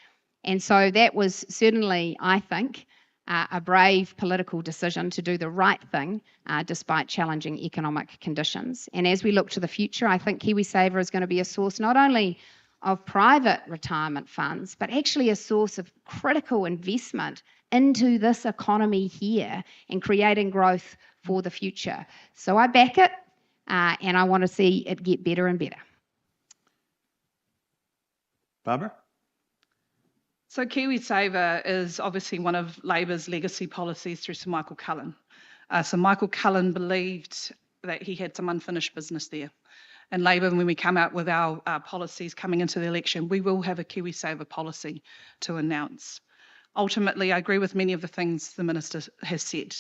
And so that was certainly, I think, a brave political decision to do the right thing despite challenging economic conditions. And as we look to the future, I think KiwiSaver is going to be a source not only of private retirement funds, but actually a source of critical investment into this economy here and creating growth for the future. So I back it and I want to see it get better and better. Barbara? So KiwiSaver is obviously one of Labor's legacy policies through Sir Michael Cullen. So Michael Cullen believed that he had some unfinished business there. And Labor, when we come out with our policies coming into the election, we will have a KiwiSaver policy to announce. Ultimately, I agree with many of the things the Minister has said.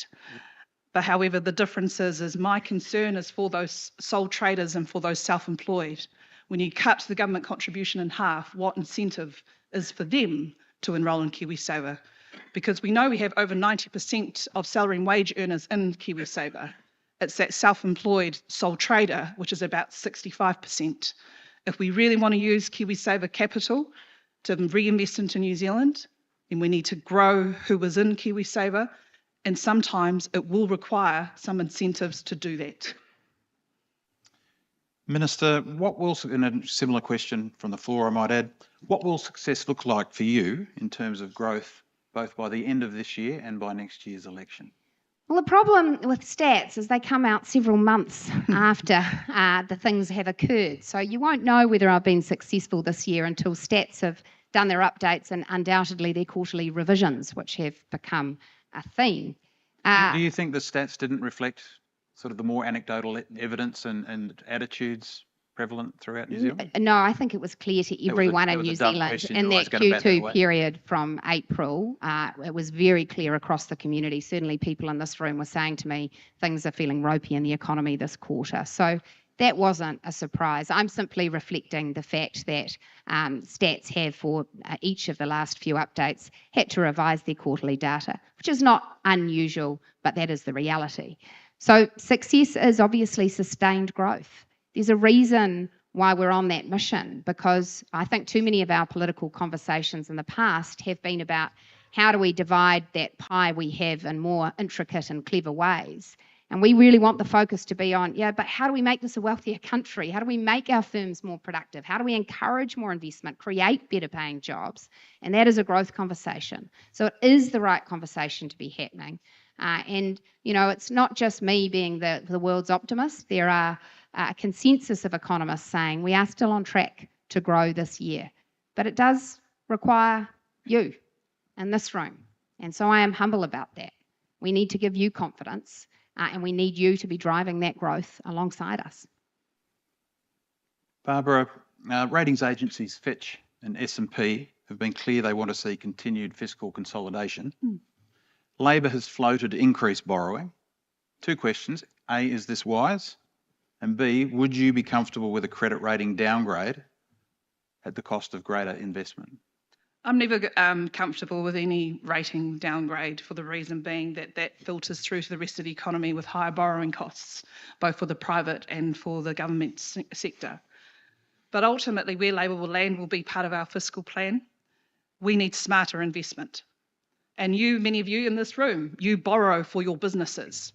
But however, the difference is my concern is for those sole traders and for those self-employed. When you cut the government contribution in half, what incentive is for them to enrol in KiwiSaver? Because we know we have over 90% of salary and wage earners in KiwiSaver. It's that self-employed sole trader, which is about 65%. If we really want to use KiwiSaver capital to reinvest into New Zealand, then we need to grow who is in KiwiSaver, and sometimes it will require some incentives to do that. Minister, what will, in a similar question from the floor, I might add, what will success look like for you in terms of growth, both by the end of this year and by next year's election? Well, the problem with stats is they come out several months after the things have occurred. So you won't know whether I've been successful this year until stats have done their updates and undoubtedly their quarterly revisions, which have become a theme. Do you think the stats didn't reflect sort of the more anecdotal evidence and attitudes prevalent throughout New Zealand? No, I think it was clear to everyone in New Zealand in that Q2 period from April. It was very clear across the community. Certainly people in this room were saying to me, things are feeling ropey in the economy this quarter. So that wasn't a surprise. I'm simply reflecting the fact that stats have, for each of the last few updates, had to revise their quarterly data, which is not unusual, but that is the reality. So success is obviously sustained growth. There's a reason why we're on that mission, because I think too many of our political conversations in the past have been about how do we divide that pie we have in more intricate and clever ways. And we really want the focus to be on, but how do we make this a wealthier country? How do we make our firms more productive? How do we encourage more investment, create better paying jobs? And that is a growth conversation. So it is the right conversation to be happening. And, it's not just me being the world's optimist. There are a consensus of economists saying we are still on track to grow this year. But it does require you in this room. And so I am humble about that. We need to give you confidence. And we need you to be driving that growth alongside us. Barbara, ratings agencies Fitch and S&P have been clear they want to see continued fiscal consolidation. Labor has floated increased borrowing. 2 questions. A, is this wise? And B, would you be comfortable with a credit rating downgrade at the cost of greater investment? I'm never comfortable with any rating downgrade, for the reason being that filters through to the rest of the economy with higher borrowing costs, both for the private and for the government sector. But ultimately, where Labor will land will be part of our fiscal plan. We need smarter investment. And many of you in this room, you borrow for your businesses.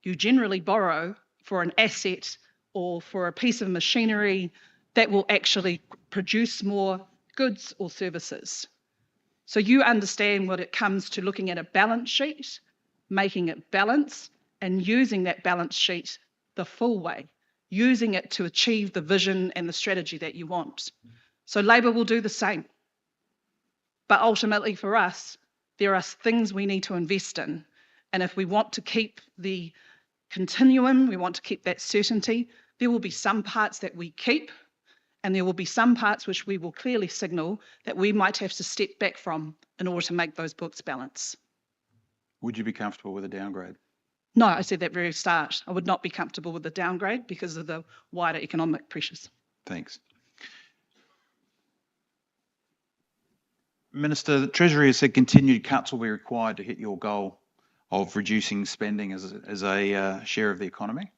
You generally borrow for an asset or for a piece of machinery that will actually produce more goods or services. So you understand what it comes to looking at a balance sheet, making it balance, and using that balance sheet the full way, using it to achieve the vision and the strategy that you want. So Labor will do the same. But ultimately for us, there are things we need to invest in. And if we want to keep the continuum, we want to keep that certainty, there will be some parts that we keep, and there will be some parts which we will clearly signal that we might have to step back from in order to make those books balance. Would you be comfortable with a downgrade? No, I said that very start. I would not be comfortable with the downgrade because of the wider economic pressures. Thanks. Minister, the Treasury has said continued cuts will be required to hit your goal of reducing spending as a share of the economy.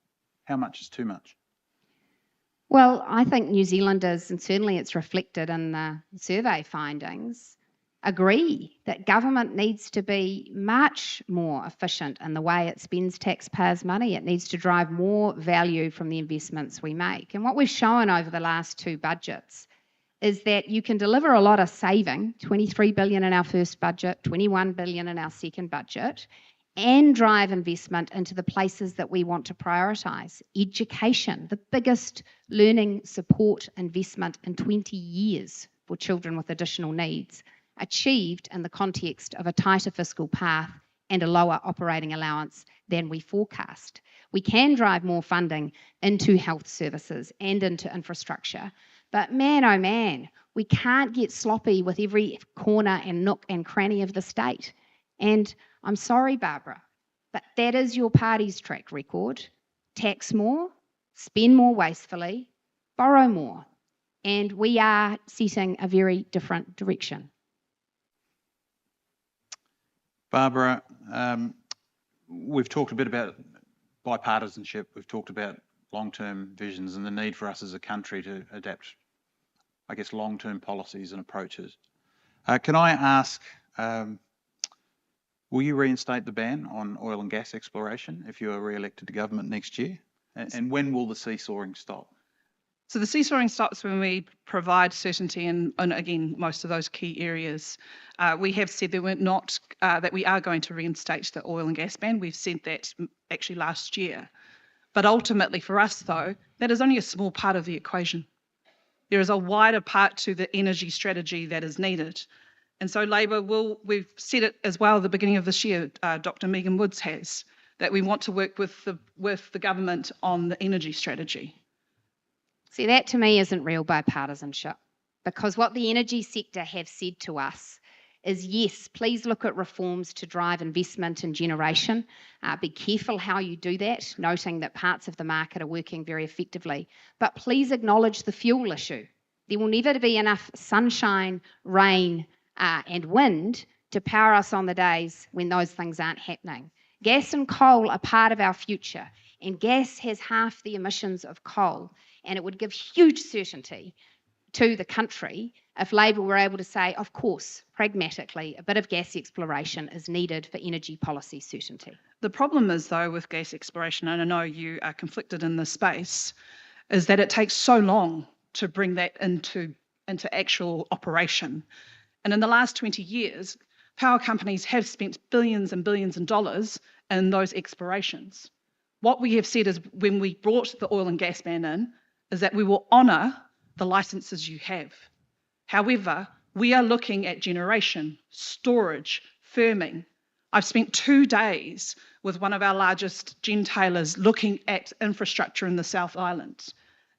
How much is too much? Well, I think New Zealanders, and certainly it's reflected in the survey findings, agree that government needs to be much more efficient in the way it spends taxpayers' money. It needs to drive more value from the investments we make. And what we've shown over the last two budgets is that you can deliver a lot of saving, 23 billion in our first budget, 21 billion in our second budget, and drive investment into the places that we want to prioritise. Education, the biggest learning support investment in 20 years for children with additional needs, achieved in the context of a tighter fiscal path and a lower operating allowance than we forecast. We can drive more funding into health services and into infrastructure, but man, oh man, we can't get sloppy with every corner and nook and cranny of the state. And I'm sorry, Barbara, but that is your party's track record. Tax more, spend more wastefully, borrow more. And we are setting a very different direction. Barbara, we've talked a bit about bipartisanship. We've talked about long-term visions and the need for us as a country to adapt, I guess, long-term policies and approaches. Can I ask, will you reinstate the ban on oil and gas exploration if you are re-elected to government next year? And when will the seesawing stop? So the seesawing stops when we provide certainty in again, most of those key areas. We have said that we're not, that we are going to reinstate the oil and gas ban. We've said that actually last year. But ultimately for us though, that is only a small part of the equation. There is a wider part to the energy strategy that is needed. And so Labor we've said it as well at the beginning of this year, Dr. Megan Woods has, that we want to work with the government on the energy strategy. See, that to me isn't real bipartisanship, because what the energy sector have said to us is, yes, please look at reforms to drive investment in generation. Be careful how you do that, noting that parts of the market are working very effectively. But please acknowledge the fuel issue. There will never be enough sunshine, rain, and wind to power us on the days when those things aren't happening. Gas and coal are part of our future, and gas has half the emissions of coal. And it would give huge certainty to the country if Labor were able to say, of course, pragmatically, a bit of gas exploration is needed for energy policy certainty. The problem is, though, with gas exploration, and I know you are conflicted in this space, is that it takes so long to bring that into actual operation. And in the last 20 years, power companies have spent billions and billions of dollars in those explorations. What we have said is when we brought the oil and gas ban in, is that we will honour the licences you have. However, we are looking at generation, storage, firming. I've spent 2 days with one of our largest gentailers looking at infrastructure in the South Island.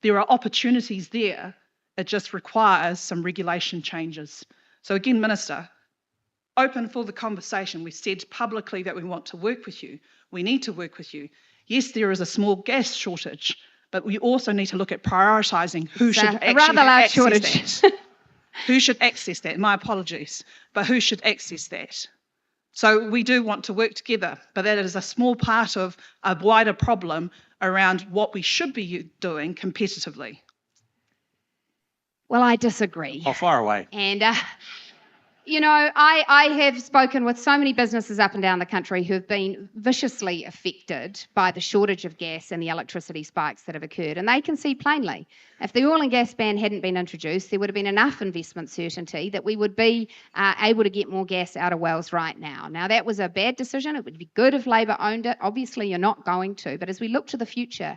There are opportunities there. It just requires some regulation changes. So again, Minister, open for the conversation. We said publicly that we want to work with you. We need to work with you. Yes, there is a small gas shortage, but we also need to look at prioritising who should actually access that. Who should access that? My apologies, but who should access that? So we do want to work together, but that is a small part of a wider problem around what we should be doing competitively. Well, I disagree. Oh, far away. And you know, I have spoken with so many businesses up and down the country who have been viciously affected by the shortage of gas and the electricity spikes that have occurred. And they can see plainly, if the oil and gas ban hadn't been introduced, there would have been enough investment certainty that we would be able to get more gas out of wells right now. Now, that was a bad decision. It would be good if Labor owned it. Obviously, you're not going to. But as we look to the future,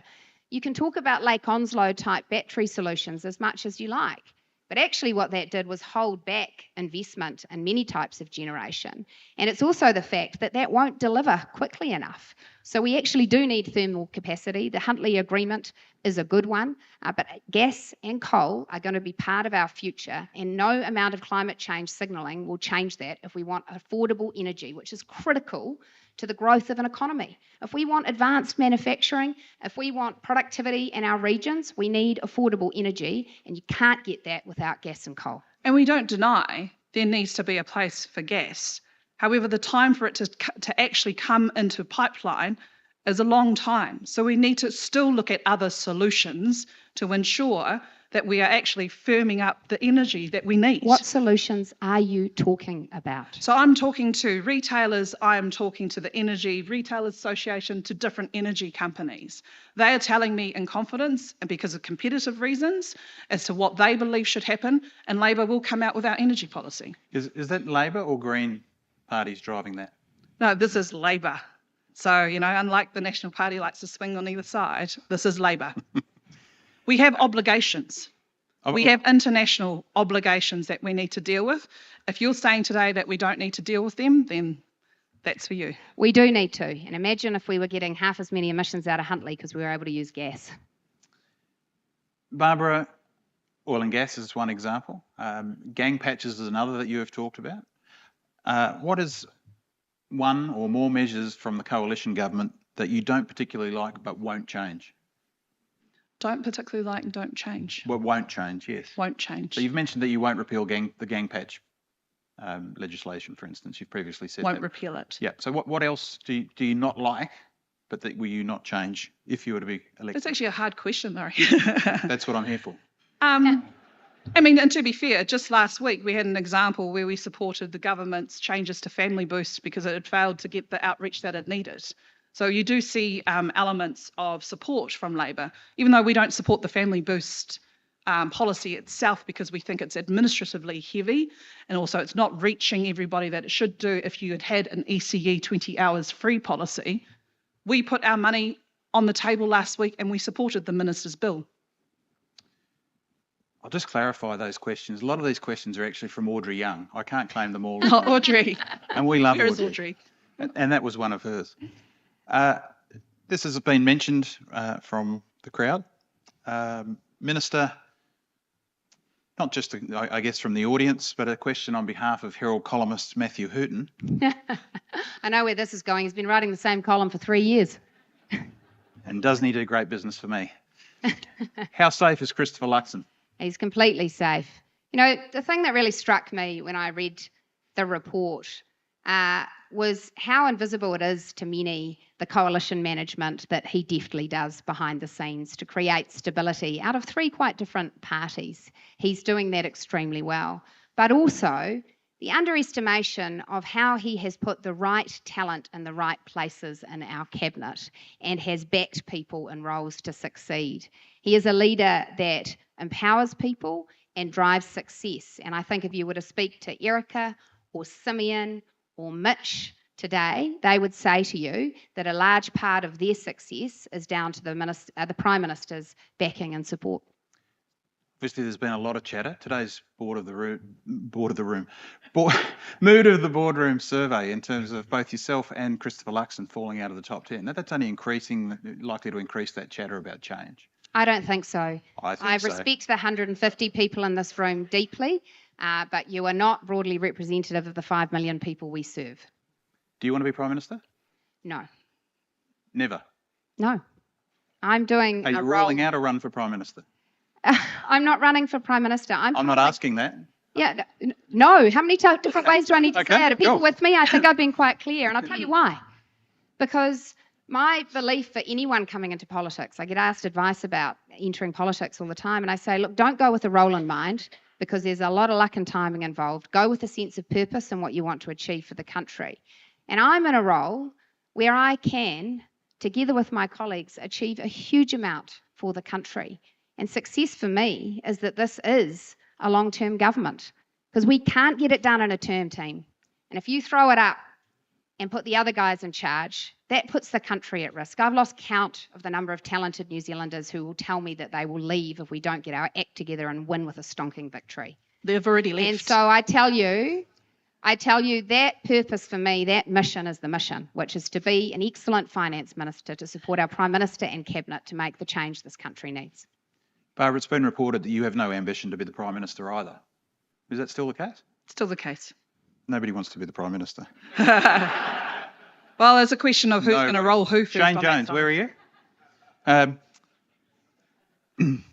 you can talk about Lake Onslow type battery solutions as much as you like. But actually what that did was hold back investment in many types of generation. And it's also the fact that that won't deliver quickly enough. So we actually do need thermal capacity. The Huntley Agreement is a good one, but gas and coal are going to be part of our future, and no amount of climate change signalling will change that if we want affordable energy, which is critical to the growth of an economy. If we want advanced manufacturing, if we want productivity in our regions, we need affordable energy, and you can't get that without gas and coal. And we don't deny there needs to be a place for gas. However, the time for it to actually come into pipeline is a long time. So we need to still look at other solutions to ensure that we are actually firming up the energy that we need. What solutions are you talking about? So I'm talking to retailers, I am talking to the Energy Retailers Association, to different energy companies. They are telling me in confidence, and because of competitive reasons, as to what they believe should happen, and Labor will come out with our energy policy. Is that Labor or Green parties driving that? No, this is Labor. So, unlike the National Party likes to swing on either side, this is Labor. We have obligations. We have international obligations that we need to deal with. If you're saying today that we don't need to deal with them, then that's for you. We do need to. And imagine if we were getting half as many emissions out of Huntley because we were able to use gas. Barbara, oil and gas is one example. Gang patches is another that you have talked about. What is one or more measures from the coalition government that you don't particularly like but won't change? Don't particularly like and don't change. Well, won't change, yes. Won't change. So you've mentioned that you won't repeal the gang patch legislation, for instance. You've previously said Won't that. repeal it. Yeah. So what else do you not like, but that will you not change if you were to be elected? That's actually a hard question, though. That's what I'm here for. And to be fair, just last week we had an example where we supported the government's changes to Family Boost because it had failed to get the outreach that it needed. So you do see elements of support from Labor, even though we don't support the Family Boost policy itself because we think it's administratively heavy, and also it's not reaching everybody that it should do. If you had an ECE 20 hours free policy, we put our money on the table last week and we supported the Minister's bill. I'll just clarify those questions. A lot of these questions are actually from Audrey Young. I can't claim them all. Oh, Audrey. And we love Where is Audrey. Audrey? And that was one of hers. This has been mentioned from the crowd. Minister, not just, I guess, from the audience, but a question on behalf of Herald columnist Matthew Hooton. I know where this is going. He's been writing the same column for 3 years. And doesn't he do great business for me? How safe is Christopher Luxon? He's completely safe. The thing that really struck me when I read the report was how invisible it is to many, the coalition management that he deftly does behind the scenes to create stability out of three quite different parties. He's doing that extremely well. But also the underestimation of how he has put the right talent in the right places in our cabinet and has backed people in roles to succeed. He is a leader that empowers people and drives success. And I think if you were to speak to Erica or Simeon or Mitch today, they would say to you that a large part of their success is down to the Prime Minister's backing and support. Obviously, there's been a lot of chatter. Today's Mood of the Boardroom survey in terms of both yourself and Christopher Luxon falling out of the top 10. That's only likely to increase that chatter about change. I don't think so. I respect the 150 people in this room deeply, but you are not broadly representative of the 5 million people we serve. Do you want to be Prime Minister? No. Never? No. I'm doing Are you ruling out a run for Prime Minister? I'm not running for Prime Minister. I'm not asking that. Yeah, no. How many different ways do I need to say it? Are people with me? I think I've been quite clear, and I'll tell you why. Because my belief for anyone coming into politics, I get asked advice about entering politics all the time, and I say, look, don't go with a role in mind, because there's a lot of luck and timing involved. Go with a sense of purpose and what you want to achieve for the country. And I'm in a role where I can, together with my colleagues, achieve a huge amount for the country. And success for me is that this is a long-term government, because we can't get it done in a term, team. And if you throw it up and put the other guys in charge, that puts the country at risk. I've lost count of the number of talented New Zealanders who will tell me that they will leave if we don't get our act together and win with a stonking victory. They've already left. And so I tell you that purpose for me, that mission is the mission, which is to be an excellent finance minister, to support our Prime Minister and Cabinet to make the change this country needs. Barbara, it's been reported that you have no ambition to be the Prime Minister either. Is that still the case? Still the case. Nobody wants to be the Prime Minister. Well, there's a question of who's going to roll who first. Shane on Jones, that where side. are you?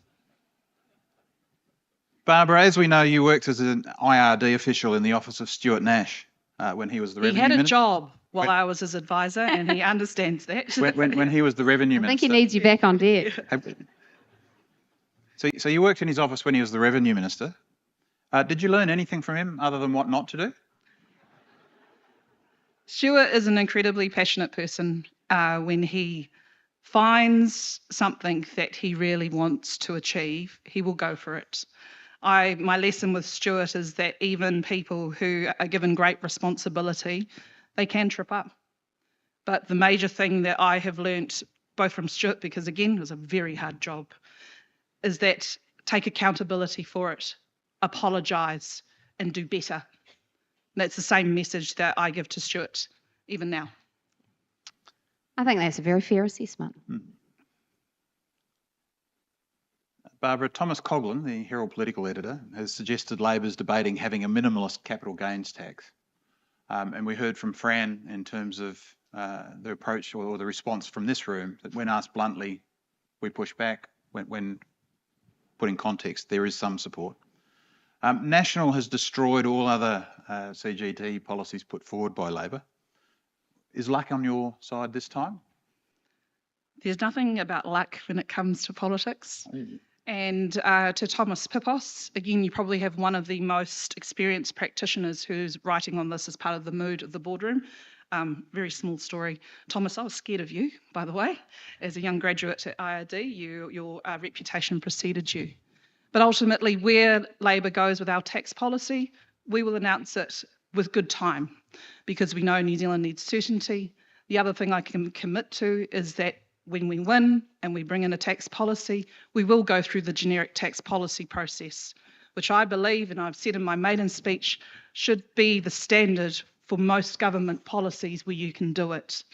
Barbara, as we know, you worked as an IRD official in the office of Stuart Nash when he was the Revenue He had a Minister. job while I was his advisor, and he understands that. When he was the Revenue I Minister. think he needs you back on deck. So you worked in his office when he was the Revenue Minister. Did you learn anything from him other than what not to do? Stuart is an incredibly passionate person. When he finds something that he really wants to achieve, he will go for it. My lesson with Stuart is that even people who are given great responsibility, they can trip up. But the major thing that I have learnt, both from Stuart, because again, it was a very hard job, is that take accountability for it, apologise and do better. That's the same message that I give to Stuart, even now. I think that's a very fair assessment. Barbara, Thomas Coughlin, the Herald political editor, has suggested Labor's debating having a minimalist capital gains tax. And we heard from Fran in terms of the approach or the response from this room that when asked bluntly, we push back. When put in context, there is some support. National has destroyed all other CGT policies put forward by Labor. Is luck on your side this time? There's nothing about luck when it comes to politics. And to Thomas Pipos, again, you probably have one of the most experienced practitioners who's writing on this as part of the mood of the boardroom. Very small story. Thomas, I was scared of you, by the way. As a young graduate at IRD, your reputation preceded you. But ultimately, where Labor goes with our tax policy, we will announce it with good time because we know New Zealand needs certainty. The other thing I can commit to is that when we win and we bring in a tax policy, we will go through the generic tax policy process, which I believe, and I've said in my maiden speech, should be the standard for most government policies where you can do it.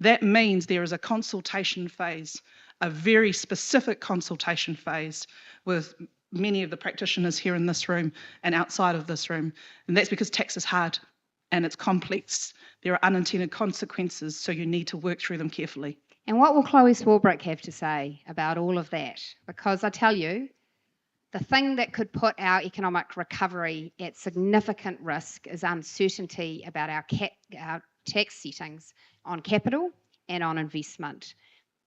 That means there is a consultation phase, a very specific consultation phase with many of the practitioners here in this room and outside of this room. And that's because tax is hard and it's complex. There are unintended consequences, so you need to work through them carefully. And what will Chloe Swarbrick have to say about all of that? Because I tell you, the thing that could put our economic recovery at significant risk is uncertainty about our tax settings on capital and on investment.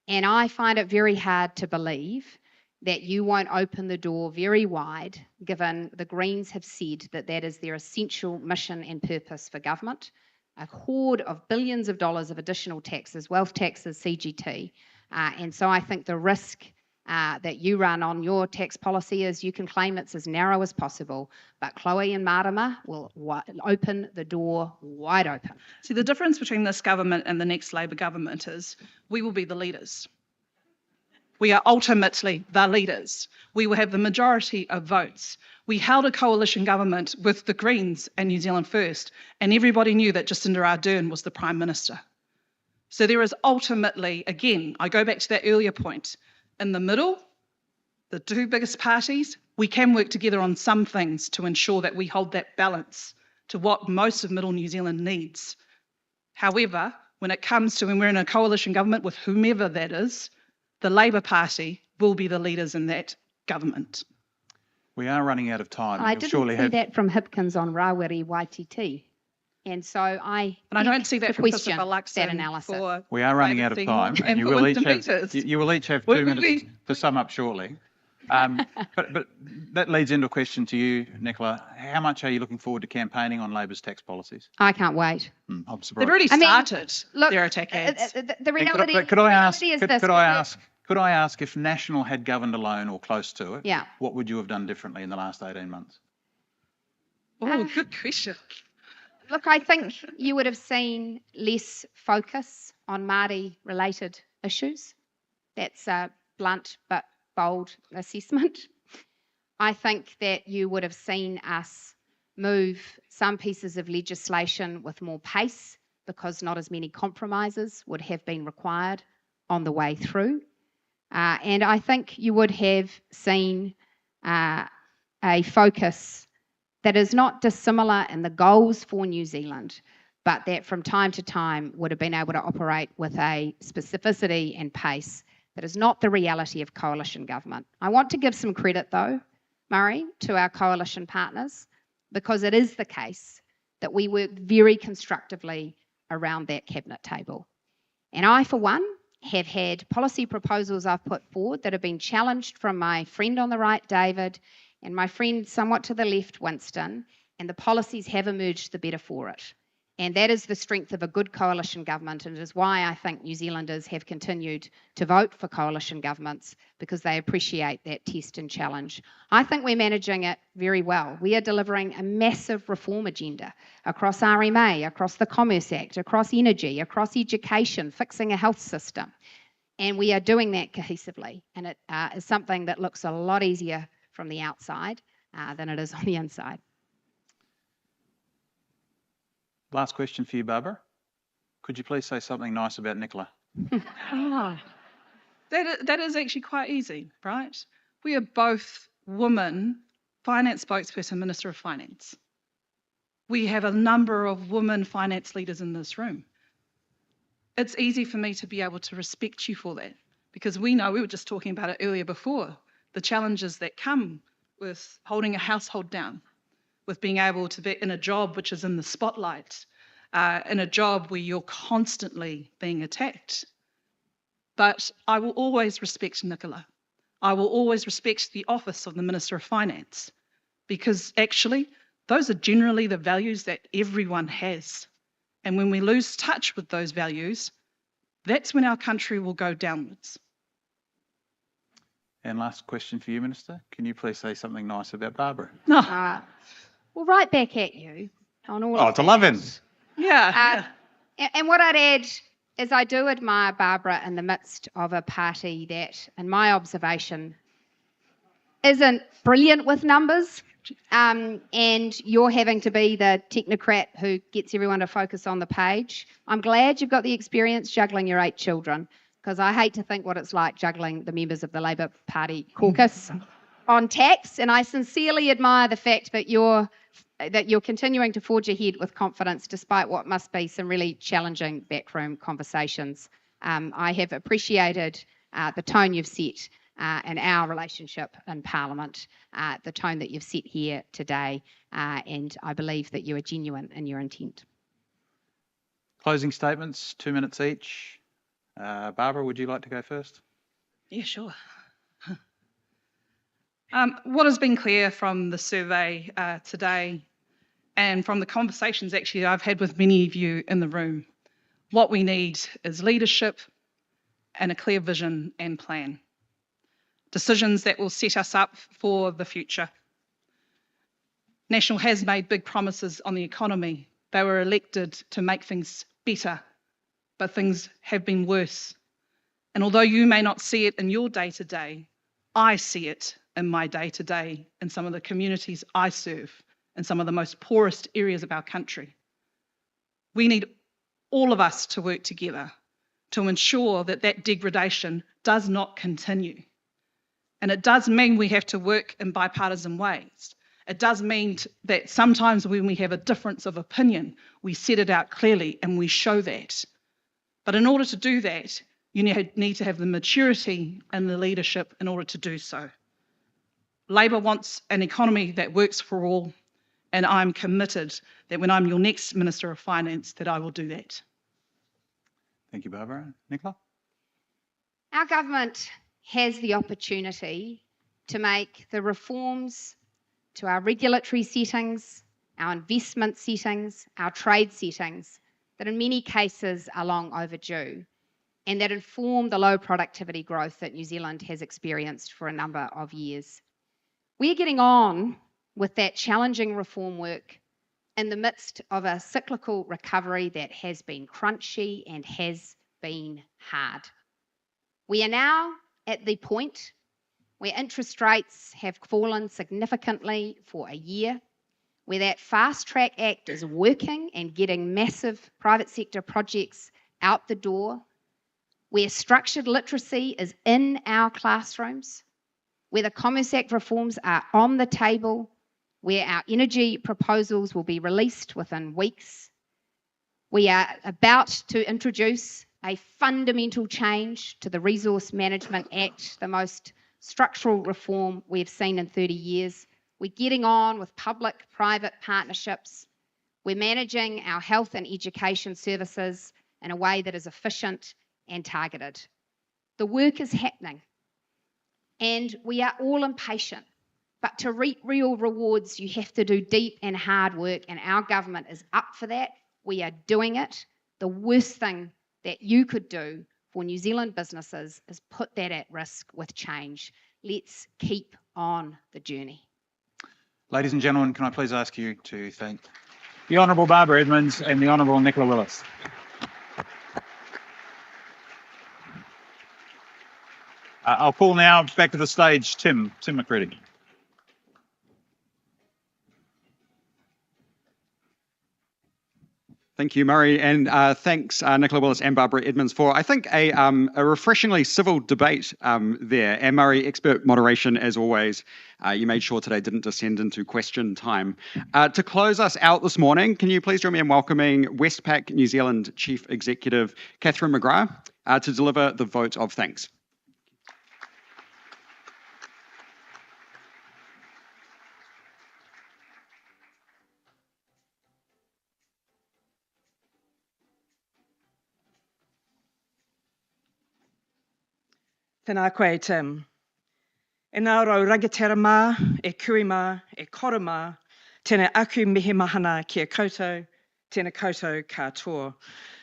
And I find it very hard to believe that you won't open the door very wide, given the Greens have said that that is their essential mission and purpose for government. A hoard of billions of dollars of additional taxes, wealth taxes, CGT. And so I think the risk that you run on your tax policy is you can claim it's as narrow as possible, but Chloe and Marama will open the door wide open. See, the difference between this government and the next Labor government is we will be the leaders. We are ultimately the leaders. We will have the majority of votes. We held a coalition government with the Greens and New Zealand First, and everybody knew that Jacinda Ardern was the Prime Minister. So there is ultimately, again, I go back to that earlier point, in the middle, the two biggest parties, we can work together on some things to ensure that we hold that balance to what most of Middle New Zealand needs. However, when it comes to when we're in a coalition government with whomever that is, the Labor Party will be the leaders in that government. We are running out of time. I didn't see that from Hipkins on Rawiri YTT. And so I don't see that from question Christopher Luxon that analysis. We are running out of time, and you will each have 2 minutes to sum up shortly. But that leads into a question to you, Nicola. How much are you looking forward to campaigning on Labor's tax policies? I can't wait. I'm surprised. They've already started their attack ads. The reality, could I ask? is this. Could I ask if National had governed alone or close to it? Yeah. What would you have done differently in the last 18 months? Oh, good question. Look, I think you would have seen less focus on Māori-related issues. That's a blunt but bold assessment. I think that you would have seen us move some pieces of legislation with more pace because not as many compromises would have been required on the way through. And I think you would have seen a focus that is not dissimilar in the goals for New Zealand, but that from time to time would have been able to operate with a specificity and pace that is not the reality of coalition government. I want to give some credit, though, Murray, to our coalition partners, because it is the case that we work very constructively around that cabinet table. And I, for one, have had policy proposals I've put forward that have been challenged from my friend on the right, David, and my friend somewhat to the left, Winston, and the policies have emerged the better for it. And that is the strength of a good coalition government, and it is why I think New Zealanders have continued to vote for coalition governments, because they appreciate that test and challenge. I think we're managing it very well. We are delivering a massive reform agenda across RMA, across the Commerce Act, across energy, across education, fixing a health system. And we are doing that cohesively, and it is something that looks a lot easier from the outside than it is on the inside. Last question for you, Barbara. Could you please say something nice about Nicola? That is actually quite easy, right? We are both women, finance spokesperson, Minister of Finance. We have a number of women finance leaders in this room. It's easy for me to be able to respect you for that, because we know, we were just talking about it earlier before, the challenges that come with holding a household down, with being able to be in a job which is in the spotlight, in a job where you're constantly being attacked. But I will always respect Nicola. I will always respect the office of the Minister of Finance, because actually those are generally the values that everyone has. And when we lose touch with those values, that's when our country will go downwards. And last question for you, Minister. Can you please say something nice about Barbara? No. Well, right back at you on all Oh, of it's a that. love-in. Yeah. And what I'd add is I do admire Barbara in the midst of a party that, in my observation, isn't brilliant with numbers, and you're having to be the technocrat who gets everyone to focus on the page. I'm glad you've got the experience juggling your 8 children, because I hate to think what it's like juggling the members of the Labour Party caucus on tax, and I sincerely admire the fact that you're continuing to forge ahead with confidence despite what must be some really challenging backroom conversations. I have appreciated the tone you've set in our relationship in Parliament, the tone that you've set here today, and I believe that you are genuine in your intent. Closing statements, 2 minutes each. Barbara, would you like to go first? Yeah, sure. What has been clear from the survey today, and from the conversations actually I've had with many of you in the room, what we need is leadership and a clear vision and plan. Decisions that will set us up for the future. National has made big promises on the economy. They were elected to make things better, but things have been worse. And although you may not see it in your day-to-day, I see it in my day-to-day in some of the communities I serve, in some of the most poorest areas of our country. We need all of us to work together to ensure that that degradation does not continue. And it does mean we have to work in bipartisan ways. It does mean that sometimes when we have a difference of opinion, we set it out clearly and we show that. But in order to do that, you need to have the maturity and the leadership in order to do so. Labour wants an economy that works for all, and I'm committed that when I'm your next Minister of Finance, that I will do that. Thank you, Barbara. Nicola? Our government has the opportunity to make the reforms to our regulatory settings, our investment settings, our trade settings, that in many cases are long overdue, and that inform the low productivity growth that New Zealand has experienced for a number of years. We're getting on with that challenging reform work in the midst of a cyclical recovery that has been crunchy and has been hard. We are now at the point where interest rates have fallen significantly for a year, where that Fast Track Act is working and getting massive private sector projects out the door, where structured literacy is in our classrooms, where the Commerce Act reforms are on the table, where our energy proposals will be released within weeks. We are about to introduce a fundamental change to the Resource Management Act, the most structural reform we've seen in 30 years. We're getting on with public-private partnerships. We're managing our health and education services in a way that is efficient and targeted. The work is happening, and we are all impatient. But to reap real rewards, you have to do deep and hard work, and our government is up for that. We are doing it. The worst thing that you could do for New Zealand businesses is put that at risk with change. Let's keep on the journey. Ladies and gentlemen, can I please ask you to thank the Honourable Barbara Edmonds and the Honourable Nicola Willis. I'll call now back to the stage Tim McCready. Thank you, Murray, and thanks, Nicola Willis and Barbara Edmonds, for, I think, a refreshingly civil debate there. And Murray, expert moderation as always. You made sure today didn't descend into question time. To close us out this morning, can you please join me in welcoming Westpac New Zealand Chief Executive Catherine McGrath to deliver the vote of thanks. Tēnā koe, Tim. E nā rau rangatira mā, e kui mā, e koro mā, tēnā aku mihi mahana kia koutou, tēnā koutou katoa.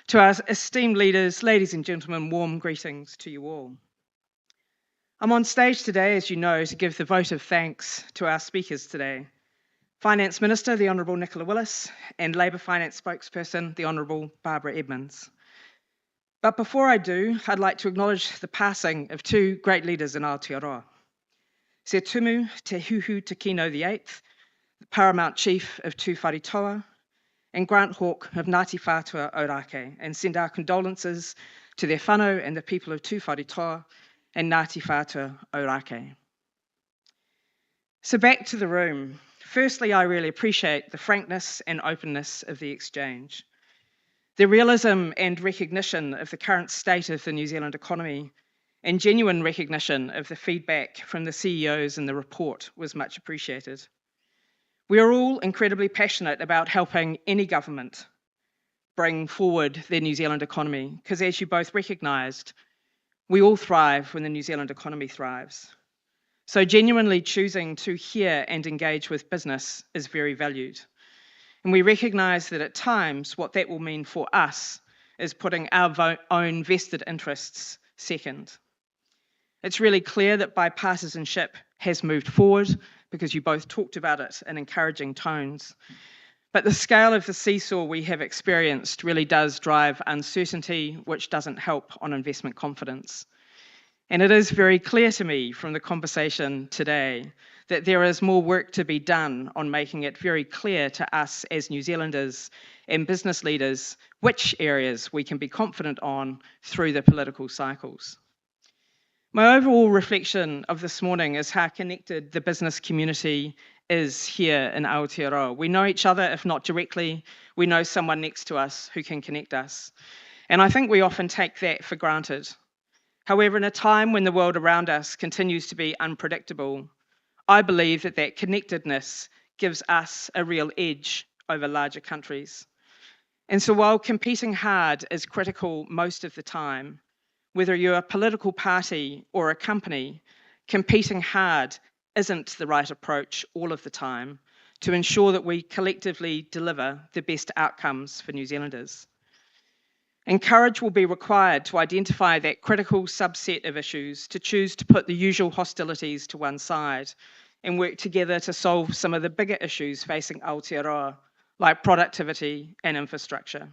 To our esteemed leaders, ladies and gentlemen, warm greetings to you all. I'm on stage today, as you know, to give the vote of thanks to our speakers today. Finance Minister, the Honourable Nicola Willis, and Labour Finance Spokesperson, the Honourable Barbara Edmonds. But before I do, I'd like to acknowledge the passing of two great leaders in Aotearoa. Se Tumu Te Huhu Te Kino VIII, the Paramount Chief of Tū Wharetoa, and Grant Hawke of Ngāti Whātua Ōrākei, and send our condolences to their whānau and the people of Tū Wharetoa and Ngāti Whātua Ōrākei. So back to the room. Firstly, I really appreciate the frankness and openness of the exchange. The realism and recognition of the current state of the New Zealand economy and genuine recognition of the feedback from the CEOs in the report was much appreciated. We are all incredibly passionate about helping any government bring forward their New Zealand economy, because as you both recognised, we all thrive when the New Zealand economy thrives. So genuinely choosing to hear and engage with business is very valued. And we recognise that at times what that will mean for us is putting our own vested interests second. It's really clear that bipartisanship has moved forward because you both talked about it in encouraging tones. But the scale of the seesaw we have experienced really does drive uncertainty, which doesn't help on investment confidence. And it is very clear to me from the conversation today that there is more work to be done on making it very clear to us as New Zealanders and business leaders which areas we can be confident on through the political cycles. My overall reflection of this morning is how connected the business community is here in Aotearoa. We know each other, if not directly, we know someone next to us who can connect us. And I think we often take that for granted. However, in a time when the world around us continues to be unpredictable, I believe that that connectedness gives us a real edge over larger countries. And so while competing hard is critical most of the time, whether you're a political party or a company, competing hard isn't the right approach all of the time to ensure that we collectively deliver the best outcomes for New Zealanders. And courage will be required to identify that critical subset of issues, to choose to put the usual hostilities to one side and work together to solve some of the bigger issues facing Aotearoa, like productivity and infrastructure.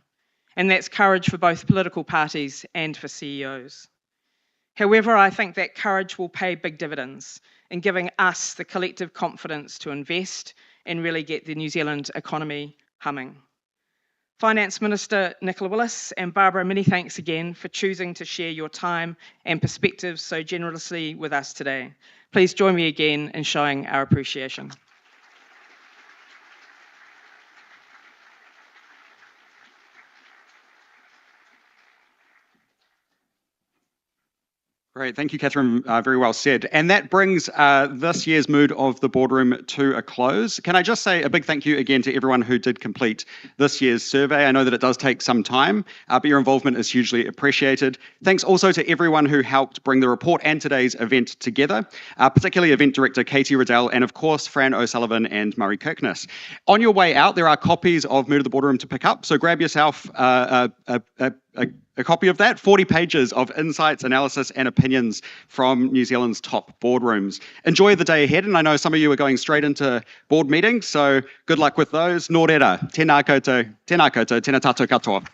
And that's courage for both political parties and for CEOs. However, I think that courage will pay big dividends in giving us the collective confidence to invest and really get the New Zealand economy humming. Finance Minister Nicola Willis and Barbara, many thanks again for choosing to share your time and perspectives so generously with us today. Please join me again in showing our appreciation. Great, thank you, Catherine. Very well said. And that brings this year's Mood of the Boardroom to a close. Can I just say a big thank you again to everyone who did complete this year's survey. I know that it does take some time, but your involvement is hugely appreciated. Thanks also to everyone who helped bring the report and today's event together, particularly event director Katie Riddell and of course Fran O'Sullivan and Murray Kirkness. On your way out, there are copies of Mood of the Boardroom to pick up, so grab yourself a copy of that, 40 pages of insights, analysis and opinions from New Zealand's top boardrooms. Enjoy the day ahead, and I know some of you are going straight into board meetings, so good luck with those. Nō reira, tēnā koutou, tēnā tātou katoa.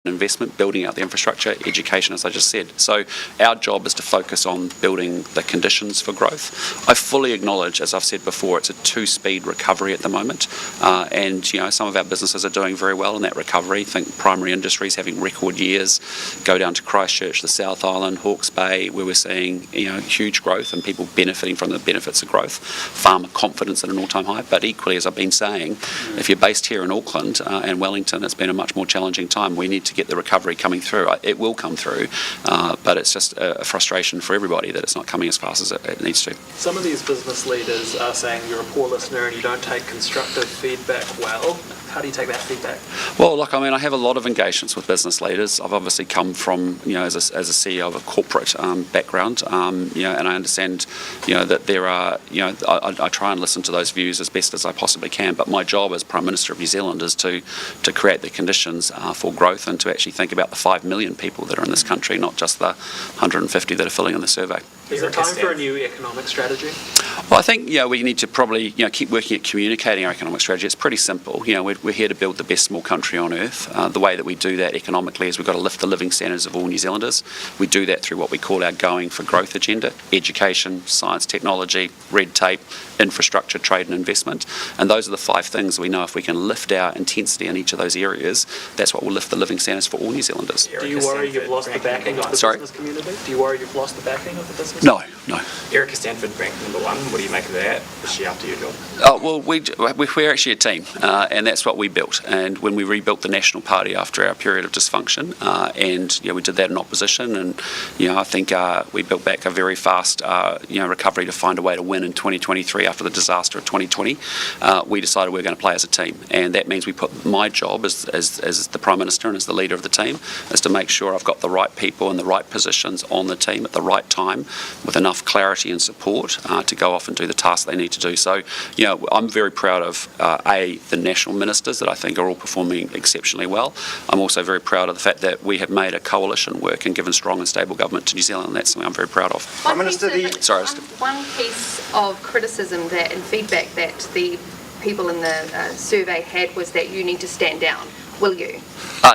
investment, building out the infrastructure, education, as I just said. So our job is to focus on building the conditions for growth. I fully acknowledge, as I've said before, it's a two-speed recovery at the moment, and some of our businesses are doing very well in that recovery. Think primary industries having record years. Go down to Christchurch, the South Island, Hawke's Bay, where we're seeing huge growth and people benefiting from the benefits of growth. Farmer confidence at an all-time high. But equally, as I've been saying, if you're based here in Auckland and Wellington, it's been a much more challenging time. We need to get the recovery coming through. It will come through, but it's just a frustration for everybody that it's not coming as fast as it needs to. Some of these business leaders are saying you're a poor listener and you don't take constructive feedback well. How do you take that feedback? Well, look, I have a lot of engagements with business leaders. I've obviously come from, as a CEO of a corporate background, and I understand, that there are, I try and listen to those views as best as I possibly can. But my job as Prime Minister of New Zealand is to create the conditions for growth and to actually think about the 5 million people that are in this country, not just the 150 that are filling in the survey. Is it time for a new economic strategy? Well, I think we need to probably keep working at communicating our economic strategy. It's pretty simple. We're here to build the best small country on earth. The way that we do that economically is we've got to lift the living standards of all New Zealanders. We do that through what we call our Going for Growth agenda: education, science, technology, red tape, infrastructure, trade and investment. And those are the 5 things we know if we can lift our intensity in each of those areas, that's what will lift the living standards for all New Zealanders. Do you worry you've lost the backing of the business community? Do you worry you've lost the backing of the business? No. Erica Stanford ranked #1. What do you make of that? Is she up to your job? Well, we're actually a team, and that's what we built. And when we rebuilt the National Party after our period of dysfunction, we did that in opposition, and I think we built back a very fast recovery to find a way to win in 2023 after the disaster of 2020. We decided we were going to play as a team, and that means we put my job as the Prime Minister and as the leader of the team is to make sure I've got the right people in the right positions on the team at the right time with enough clarity and support to go off and do the tasks they need to do. So, I'm very proud of the national ministers that I think are all performing exceptionally well. I'm also very proud of the fact that we have made a coalition work and given strong and stable government to New Zealand, and that's something I'm very proud of. One piece of criticism and feedback that the people in the survey had was that you need to stand down. Will you?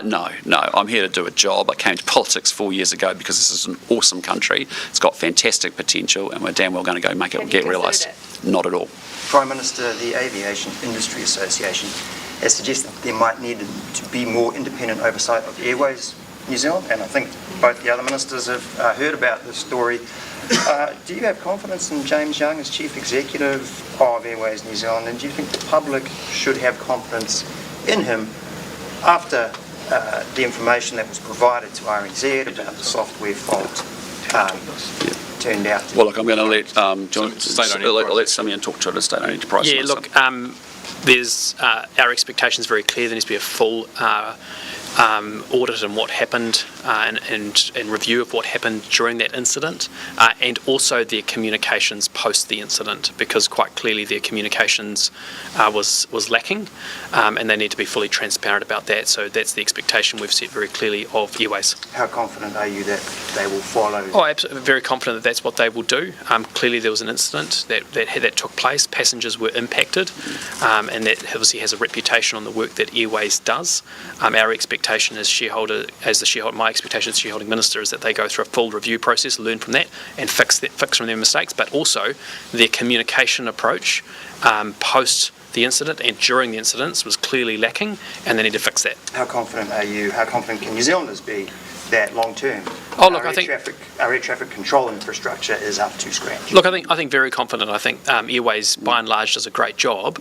No. I'm here to do a job. I came to politics 4 years ago because this is an awesome country. It's got fantastic potential, and we're damn well going to go make it get realised. Not at all. Prime Minister, the Aviation Industry Association has suggested there might need to be more independent oversight of Airways New Zealand, and I think both the other ministers have heard about this story. Do you have confidence in James Young as Chief Executive of Airways New Zealand, and do you think the public should have confidence in him after the information that was provided to RNZ about the software fault turned out? Well, look, I'm going to let let Simeon talk to it as state-owned enterprise. Yeah, look, there's our expectation is very clear. There needs to be a full audit on what happened and review of what happened during that incident, and also their communications post the incident, because quite clearly their communications was lacking, and they need to be fully transparent about that. So that's the expectation we've set very clearly of Airways. How confident are you that they will follow? Oh, absolutely, very confident that that's what they will do. Clearly there was an incident that took place. Passengers were impacted, and that obviously has a reputation on the work that Airways does. Our expectation my expectation as shareholding minister is that they go through a full review process, learn from that, and fix from their mistakes, but also their communication approach post the incident and during the incidents was clearly lacking, and they need to fix that. How confident are you? How confident can New Zealanders be that long term I think our air traffic control infrastructure is up to scratch? Look, I think very confident. I think Airways by and large does a great job.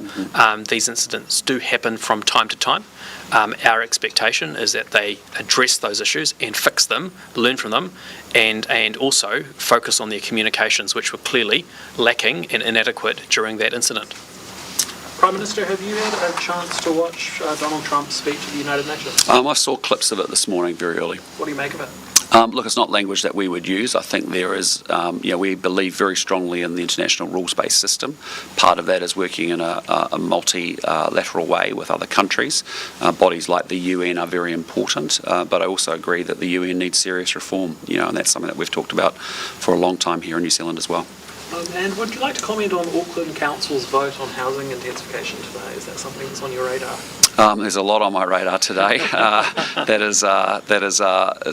These incidents do happen from time to time. Our expectation is that they address those issues and fix them, learn from them, and also focus on their communications, which were clearly lacking and inadequate during that incident. Prime Minister, have you had a chance to watch Donald Trump's speech at the United Nations? I saw clips of it this morning very early. What do you make of it? Look, it's not language that we would use. I think there is, we believe very strongly in the international rules-based system. Part of that is working in a multilateral way with other countries. Bodies like the UN are very important, but I also agree that the UN needs serious reform, and that's something that we've talked about for a long time here in New Zealand as well. And would you like to comment on Auckland Council's vote on housing intensification today? Is that something that's on your radar? There's a lot on my radar today. That is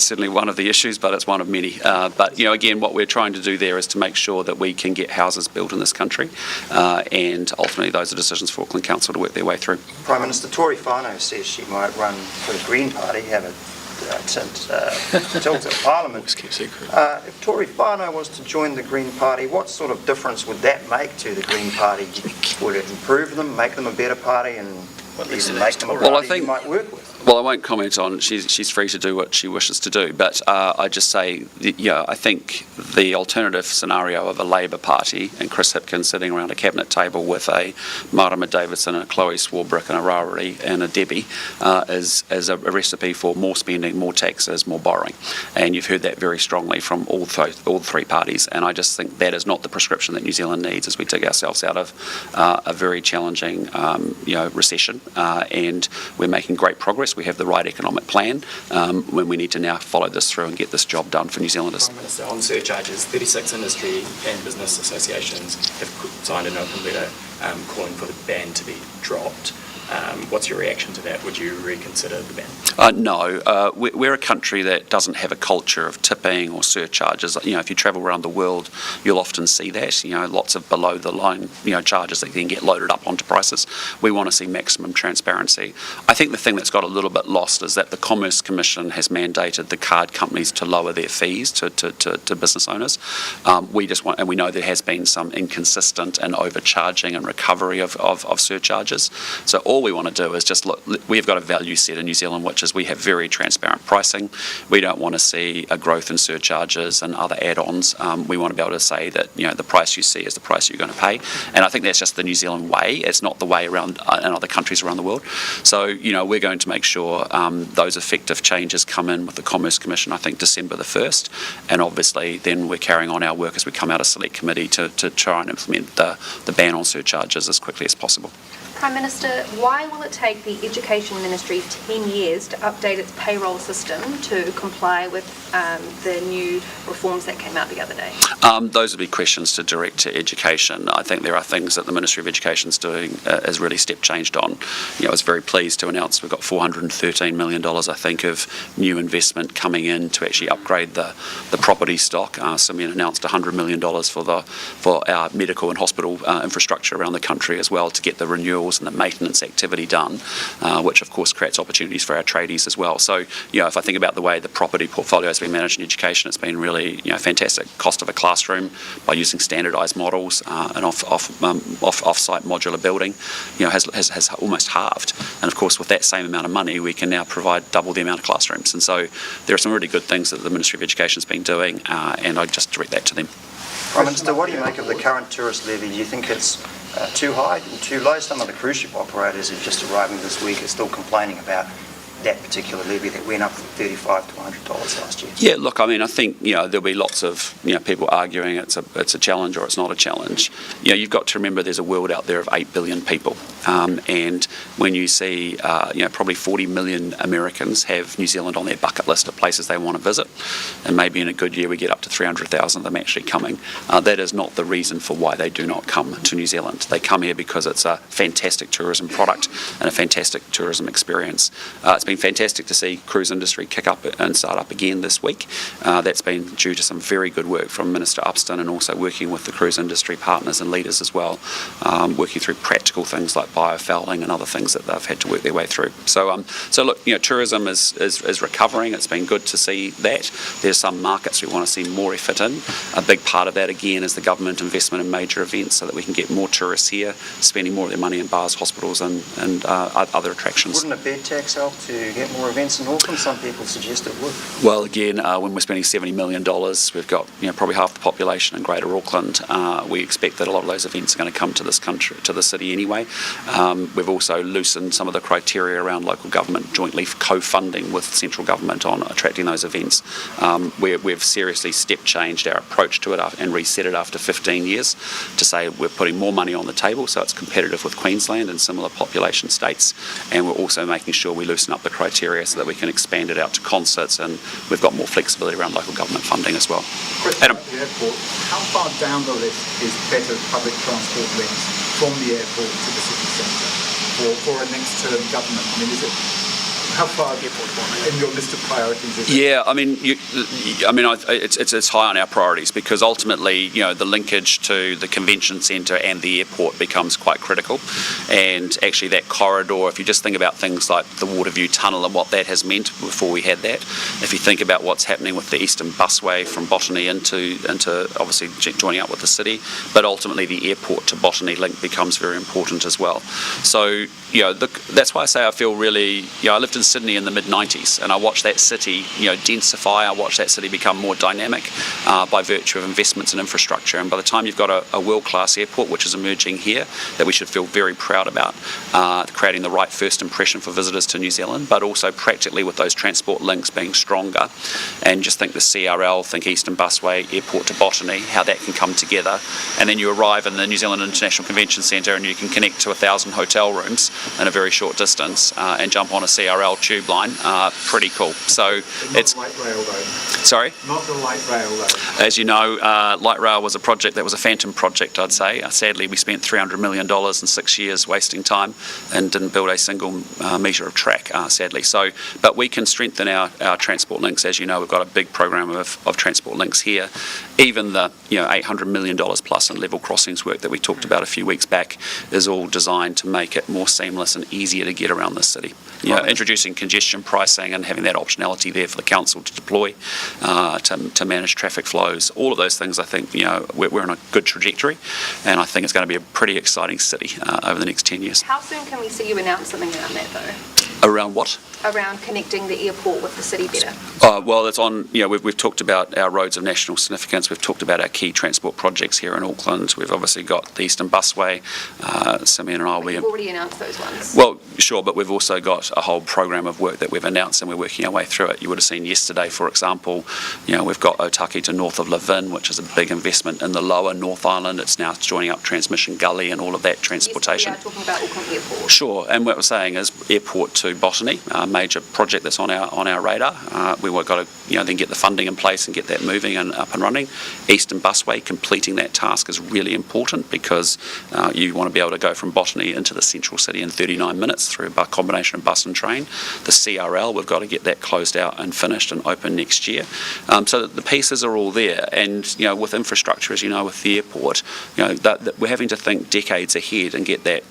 certainly one of the issues, but it's one of many. But again, what we're trying to do there is to make sure that we can get houses built in this country, and ultimately those are decisions for Auckland Council to work their way through. Prime Minister Tory Whanau says she might run for the Green Party, have a tilt at Parliament. If Tory Whanau was to join the Green Party, what sort of difference would that make to the Green Party? Would it improve them, make them a better party, and even make them a party you might work with? Well, I won't comment on. She's free to do what she wishes to do, but I just say, I think the alternative scenario of a Labour Party and Chris Hipkins sitting around a cabinet table with a Marama Davidson and a Chloe Swarbrick and a Rawari and a Debbie is a recipe for more spending, more taxes, more borrowing, and you've heard that very strongly from all three parties. And I just think that is not the prescription that New Zealand needs as we dig ourselves out of a very challenging, recession, and we're making great progress. We have the right economic plan when we need to now follow this through and get this job done for New Zealanders. Prime Minister, on surcharges, 36 industry and business associations have signed an open letter calling for the ban to be dropped. What's your reaction to that? Would you reconsider the ban? No. We're a country that doesn't have a culture of tipping or surcharges. If you travel around the world, you'll often see that. Lots of below the line, charges that then get loaded up onto prices. We want to see maximum transparency. I think the thing that's got a little bit lost is that the Commerce Commission has mandated the card companies to lower their fees to business owners. We just want, and we know there has been some inconsistent and overcharging and recovery of surcharges. So all we want to do is just look, we've got a value set in New Zealand, which is we have very transparent pricing. We don't want to see a growth in surcharges and other add-ons. We want to be able to say that the price you see is the price you're going to pay, and I think that's just the New Zealand way. It's not the way around in other countries around the world. So we're going to make sure those effective changes come in with the Commerce Commission, I think December the 1st, and obviously then we're carrying on our work as we come out of Select Committee to try and implement the ban on surcharges as quickly as possible. Prime Minister, why will it take the Education Ministry 10 years to update its payroll system to comply with the new reforms that came out the other day? Those would be questions to direct to Education. I think there are things that the Ministry of Education is doing has really step changed on. I was very pleased to announce we've got $413 million, I think, of new investment coming in to actually upgrade the property stock. Simeon announced $100 million for our medical and hospital infrastructure around the country as well to get the renewal and the maintenance activity done, which of course creates opportunities for our tradies as well. So, if I think about the way the property portfolio has been managed in education, it's been really, fantastic. Cost of a classroom by using standardised models and off-site modular building, has almost halved. And of course, with that same amount of money, we can now provide double the amount of classrooms. And so, there are some really good things that the Ministry of Education has been doing, and I just direct that to them. Prime Minister, what do you make of the current tourist levy? Do you think it's too high and too low? Some of the cruise ship operators who've just arriving this week are still complaining about that particular levy that went up from $35 to $100 last year. Yeah, look, I think there'll be lots of people arguing it's a challenge or it's not a challenge. You've got to remember there's a world out there of 8 billion people, and when you see probably 40 million Americans have New Zealand on their bucket list of places they want to visit, and maybe in a good year we get up to 300,000 of them actually coming. That is not the reason for why they do not come to New Zealand. They come here because it's a fantastic tourism product and a fantastic tourism experience. It's been fantastic to see cruise industry kick up and start up again this week. That's been due to some very good work from Minister Upston and also working with the cruise industry partners and leaders as well, working through practical things like biofouling and other things that they've had to work their way through. So look, tourism is recovering. It's been good to see that. There's some markets we want to see more effort in. A big part of that again is the government investment in major events so that we can get more tourists here, spending more of their money in bars, hospitals and other attractions. Wouldn't a bed tax help to get more events in Auckland? Some people suggest it would. Well, again, when we're spending $70 million, we've got probably half the population in Greater Auckland. We expect that a lot of those events are going to come to this country, to the city anyway. We've also loosened some of the criteria around local government jointly co-funding with central government on attracting those events. We've seriously step changed our approach to it and reset it after 15 years to say we're putting more money on the table so it's competitive with Queensland and similar population states, and we're also making sure we loosen up the criteria so that we can expand it out to concerts, and we've got more flexibility around local government funding as well. Adam. The airport, how far down the list is better public transport links from the airport to the city centre for a next term government? I mean, is it, how far in your list of priorities is it? Yeah, I mean, it's high on our priorities, because ultimately, the linkage to the convention centre and the airport becomes quite critical. And actually that corridor, if you just think about things like the Waterview Tunnel and what that has meant before we had that, if you think about what's happening with the Eastern Busway from Botany into obviously joining up with the city, but ultimately the airport to Botany link becomes very important as well. So, that's why I say I feel really, I lived in Sydney in the mid-90s, and I watched that city, densify. I watched that city become more dynamic by virtue of investments in infrastructure. And by the time you've got a world-class airport, which is emerging here, that we should feel very proud about, creating the right first impression for visitors to New Zealand, but also practically with those transport links being stronger. And just think the CRL, think Eastern Busway, airport to Botany, how that can come together. And then you arrive in the New Zealand International Convention Centre, and you can connect to 1,000 hotel rooms in a very short distance and jump on a CRL tube line. Pretty cool. So it's light rail though. Sorry? Not the light rail though. As you know, light rail was a project that was a phantom project, I'd say. Sadly, we spent $300 million in 6 years wasting time and didn't build a single metre of track, sadly. So, but we can strengthen our transport links. As you know, we've got a big program of transport links here. Even the $800 million plus in level crossings work that we talked about a few weeks back is all designed to make it more seamless and easier to get around the city. Introducing congestion pricing and having that optionality there for the council to deploy to manage traffic flows. All of those things, I think, we're on a good trajectory, and I think it's going to be a pretty exciting city over the next 10 years. How soon can we see you announce something around that, though? Around what? Around connecting the airport with the city better. Well, it's on, we've talked about our roads of national significance. We've talked about our key transport projects here in Auckland. We've obviously got the Eastern Busway. Simeon and I will be... You've already announced those ones. Well, sure, but we've also got a whole program of work that we've announced, and we're working our way through it. You would have seen yesterday, for example, we've got Otaki to north of Levin, which is a big investment in the lower North Island. It's now joining up Transmission Gully and all of that transportation. Yes, we are talking about Auckland Airport. Sure, and what we're saying is airport to Botany, a major project that's on our radar. We've got to then get the funding in place and get that moving and up and running. Eastern Busway, completing that task is really important, because you want to be able to go from Botany into the central city in 39 minutes through a combination of bus and train. The CRL, we've got to get that closed out and finished and open next year. So the pieces are all there, and with infrastructure, as you know, with the airport, that we're having to think decades ahead and get that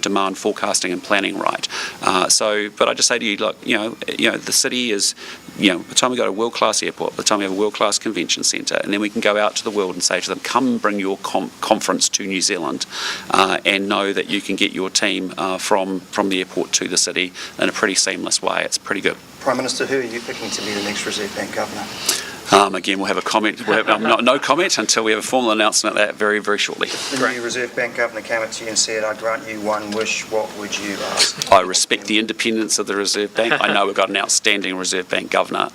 demand forecasting and planning right. But I just say to you, look, the city is, by the time we got a world-class airport, by the time we have a world-class convention centre, and then we can go out to the world and say to them, come bring your conference to New Zealand, and know that you can get your team from the airport to the city in a pretty seamless way. It's pretty good. Prime Minister, who are you picking to be the next Reserve Bank Governor? Again, we'll have a comment. We'll have no comment until we have a formal announcement of that very, very shortly. If the new Reserve Bank Governor came up to you and said, I grant you one wish, what would you ask? I respect the independence of the Reserve Bank. I know we've got an outstanding Reserve Bank Governor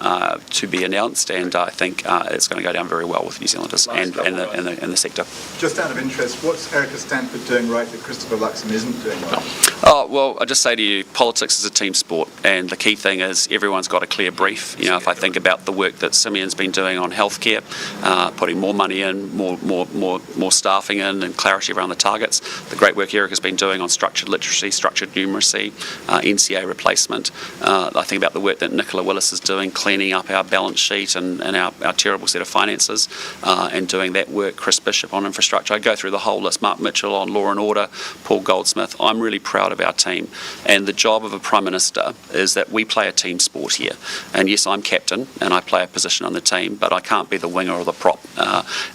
to be announced, and I think it's going to go down very well with New Zealanders and the sector. Just out of interest, what's Erica Stanford doing right that Christopher Luxon isn't doing right? Oh, well, I just say to you, politics is a team sport, and the key thing is everyone's got a clear brief. If I think about the work that Simeon's been doing on healthcare, putting more money in, more staffing in, and clarity around the targets. The great work Erica's been doing on structured literacy, structured numeracy, NCA replacement. I think about the work that Nicola Willis is doing, cleaning up our balance sheet and our terrible set of finances, and doing that work. Chris Bishop on infrastructure. I go through the whole list. Mark Mitchell on law and order, Paul Goldsmith. I'm really proud of our team, and the job of a Prime Minister is that we play a team sport here. And yes, I'm captain and I play a position on the team, but I can't be the winger or the prop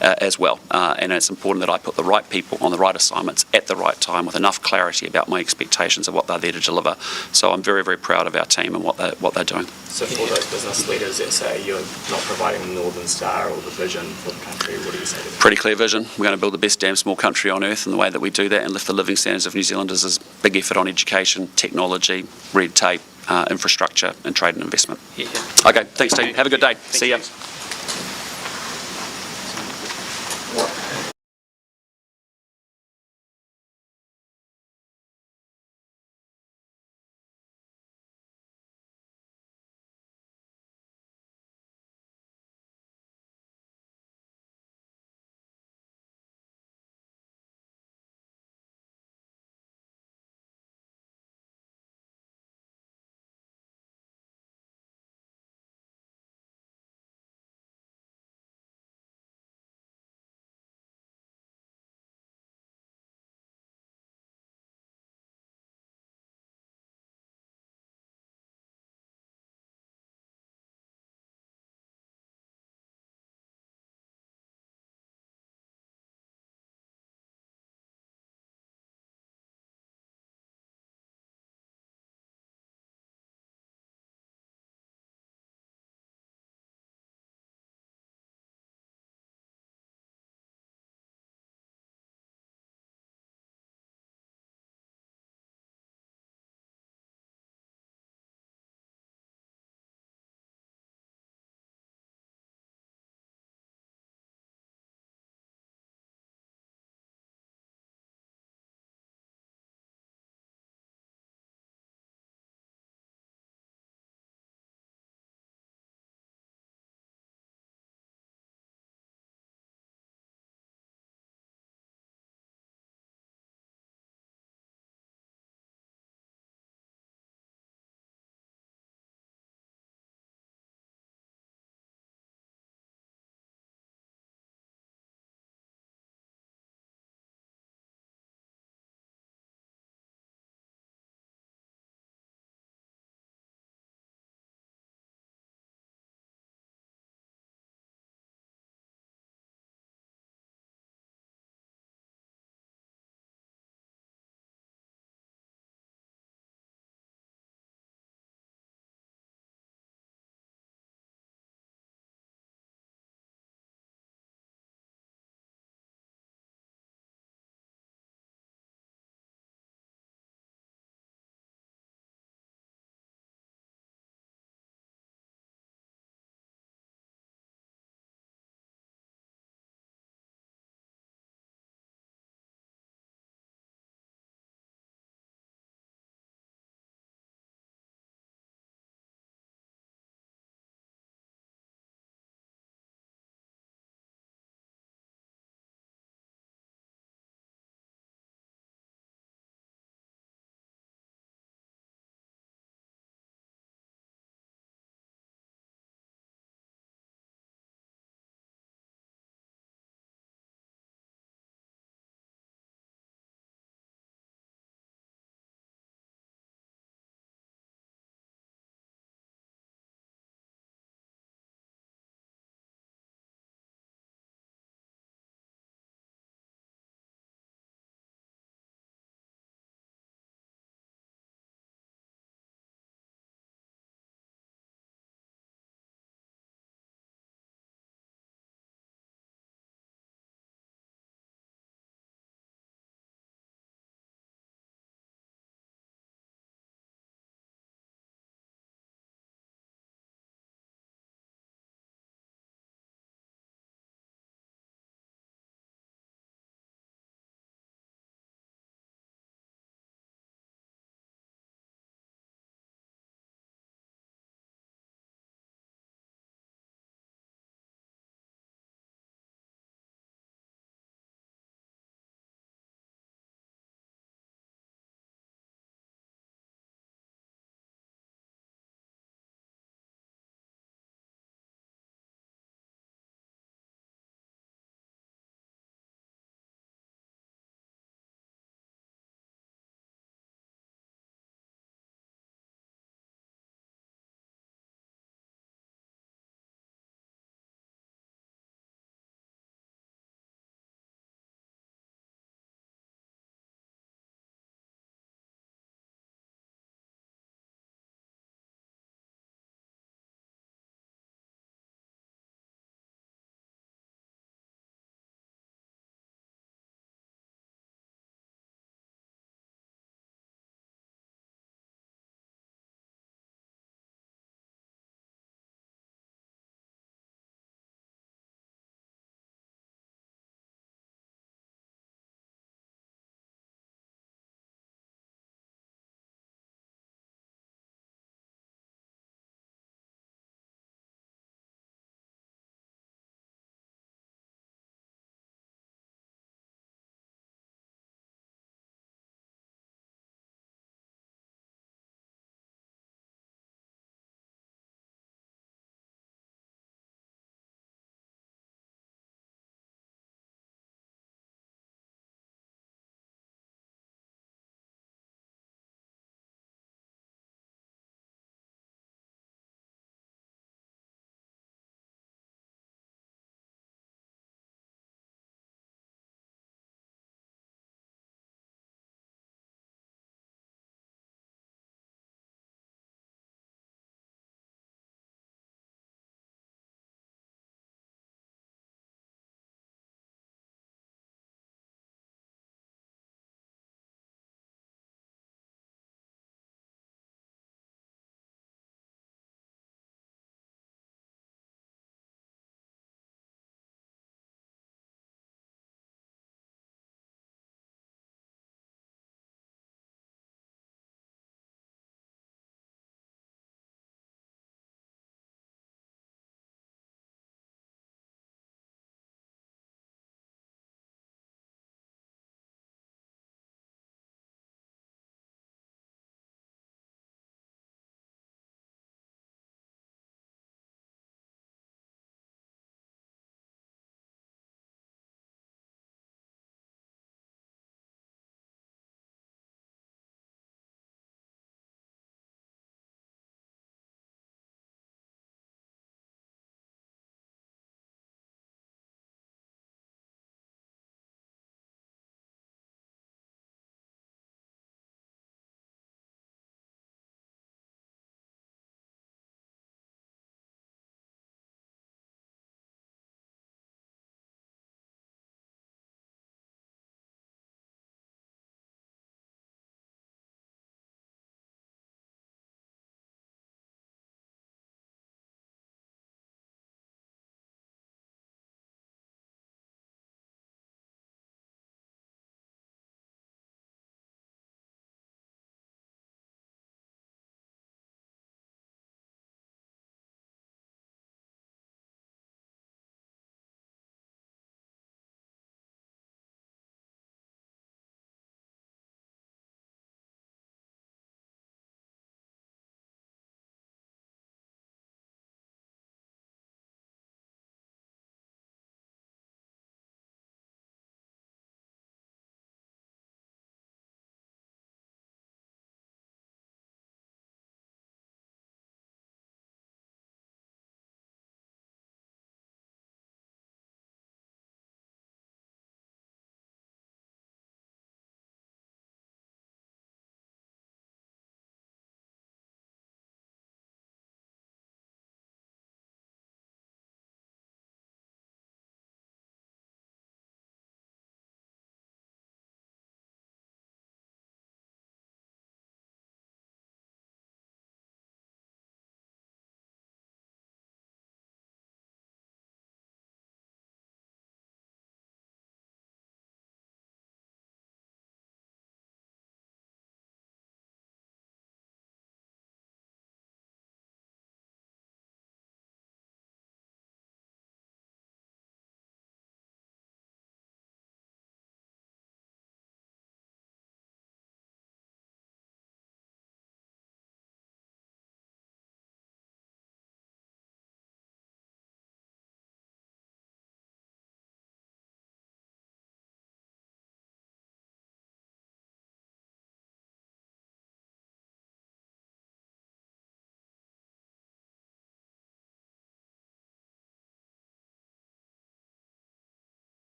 as well. And it's important that I put the right people on the right assignments at the right time with enough clarity about my expectations of what they're there to deliver. So I'm very, very proud of our team and what they're doing. So for those business leaders that say you're not providing the Northern Star or the vision for the country, what do you say to them? Pretty clear vision. We're going to build the best damn small country on earth, and the way that we do that and lift the living standards of New Zealanders is big effort on education, technology, red tape, infrastructure and trade and investment. Yeah. Okay, thanks team. Have a good day. See ya.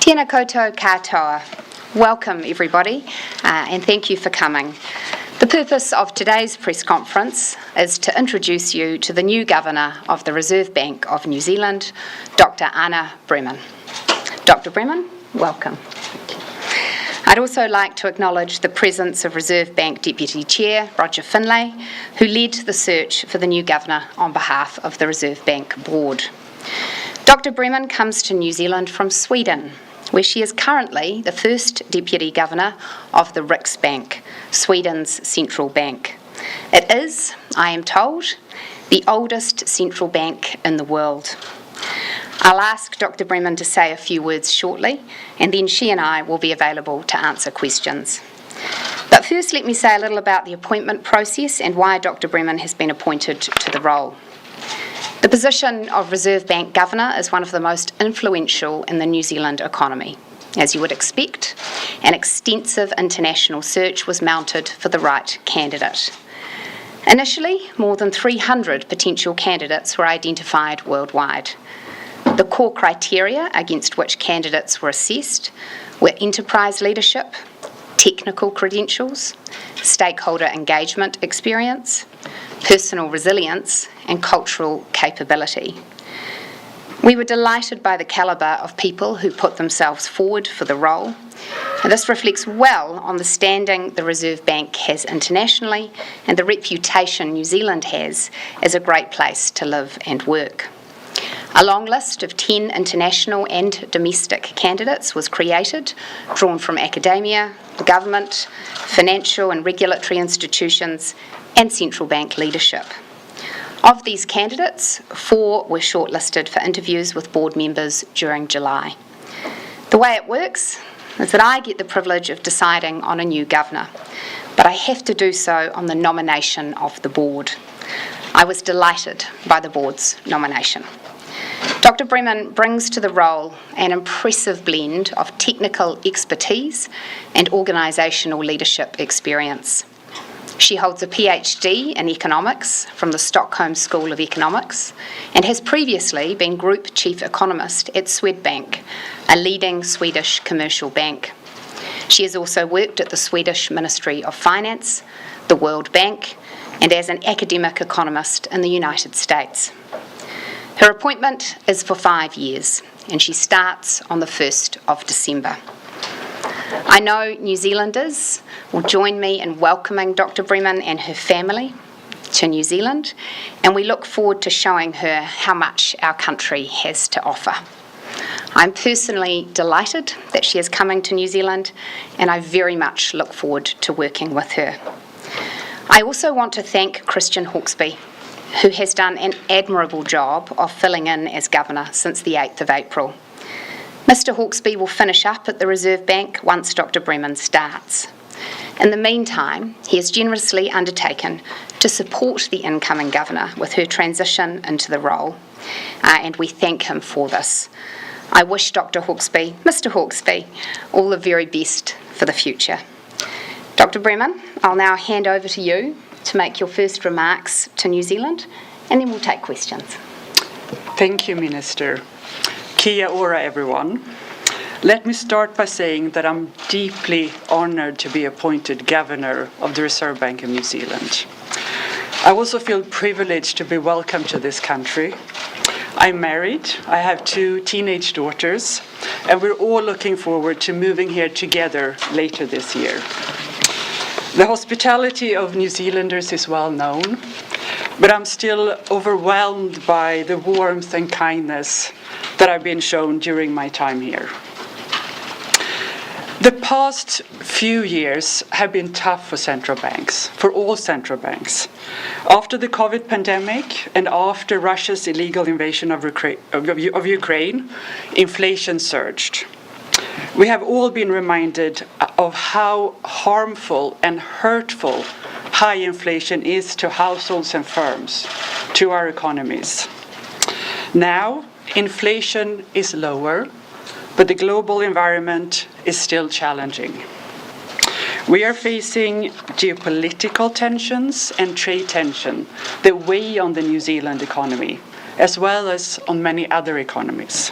Tēnā koutou katoa. Welcome everybody and thank you for coming. The purpose of today's press conference is to introduce you to the new Governor of the Reserve Bank of New Zealand, Dr. Anna Bremen. Dr. Bremen, welcome. I'd also like to acknowledge the presence of Reserve Bank Deputy Chair Roger Finlay, who led the search for the new Governor on behalf of the Reserve Bank Board. Dr. Bremen comes to New Zealand from Sweden, where she is currently the first Deputy Governor of the Riksbank, Sweden's central bank. It is, I am told, the oldest central bank in the world. I'll ask Dr. Bremen to say a few words shortly, and then she and I will be available to answer questions. But first, let me say a little about the appointment process and why Dr. Bremen has been appointed to the role. The position of Reserve Bank Governor is one of the most influential in the New Zealand economy. As you would expect, an extensive international search was mounted for the right candidate. Initially, more than 300 potential candidates were identified worldwide. The core criteria against which candidates were assessed were enterprise leadership, technical credentials, stakeholder engagement experience, personal resilience, and cultural capability. We were delighted by the calibre of people who put themselves forward for the role, and this reflects well on the standing the Reserve Bank has internationally and the reputation New Zealand has as a great place to live and work. A long list of 10 international and domestic candidates was created, drawn from academia, the government, financial and regulatory institutions, and central bank leadership. Of these candidates, 4 were shortlisted for interviews with board members during July. The way it works is that I get the privilege of deciding on a new governor, but I have to do so on the nomination of the board. I was delighted by the board's nomination. Dr. Bremen brings to the role an impressive blend of technical expertise and organisational leadership experience. She holds a PhD in economics from the Stockholm School of Economics and has previously been Group Chief Economist at Swedbank, a leading Swedish commercial bank. She has also worked at the Swedish Ministry of Finance, the World Bank, and as an academic economist in the United States. Her appointment is for 5 years, and she starts on the 1st of December. I know New Zealanders will join me in welcoming Dr. Bremen and her family to New Zealand, and we look forward to showing her how much our country has to offer. I'm personally delighted that she is coming to New Zealand, and I very much look forward to working with her. I also want to thank Christian Hawkesby, who has done an admirable job of filling in as Governor since the 8th of April. Mr. Hawkesby will finish up at the Reserve Bank once Dr. Bremen starts. In the meantime, he has generously undertaken to support the incoming Governor with her transition into the role, and we thank him for this. I wish Dr. Hawkesby, Mr. Hawkesby, all the very best for the future. Dr. Bremen, I'll now hand over to you to make your first remarks to New Zealand, and then we'll take questions. Thank you, Minister. Kia ora, everyone. Let me start by saying that I'm deeply honoured to be appointed Governor of the Reserve Bank of New Zealand. I also feel privileged to be welcomed to this country. I'm married, I have 2 teenage daughters, and we're all looking forward to moving here together later this year. The hospitality of New Zealanders is well known, but I'm still overwhelmed by the warmth and kindness that I've been shown during my time here. The past few years have been tough for central banks, for all central banks. After the COVID pandemic and after Russia's illegal invasion of Ukraine, inflation surged. We have all been reminded of how harmful and hurtful high inflation is to households and firms, to our economies. Now, inflation is lower, but the global environment is still challenging. We are facing geopolitical tensions and trade tension that weigh on the New Zealand economy, as well as on many other economies.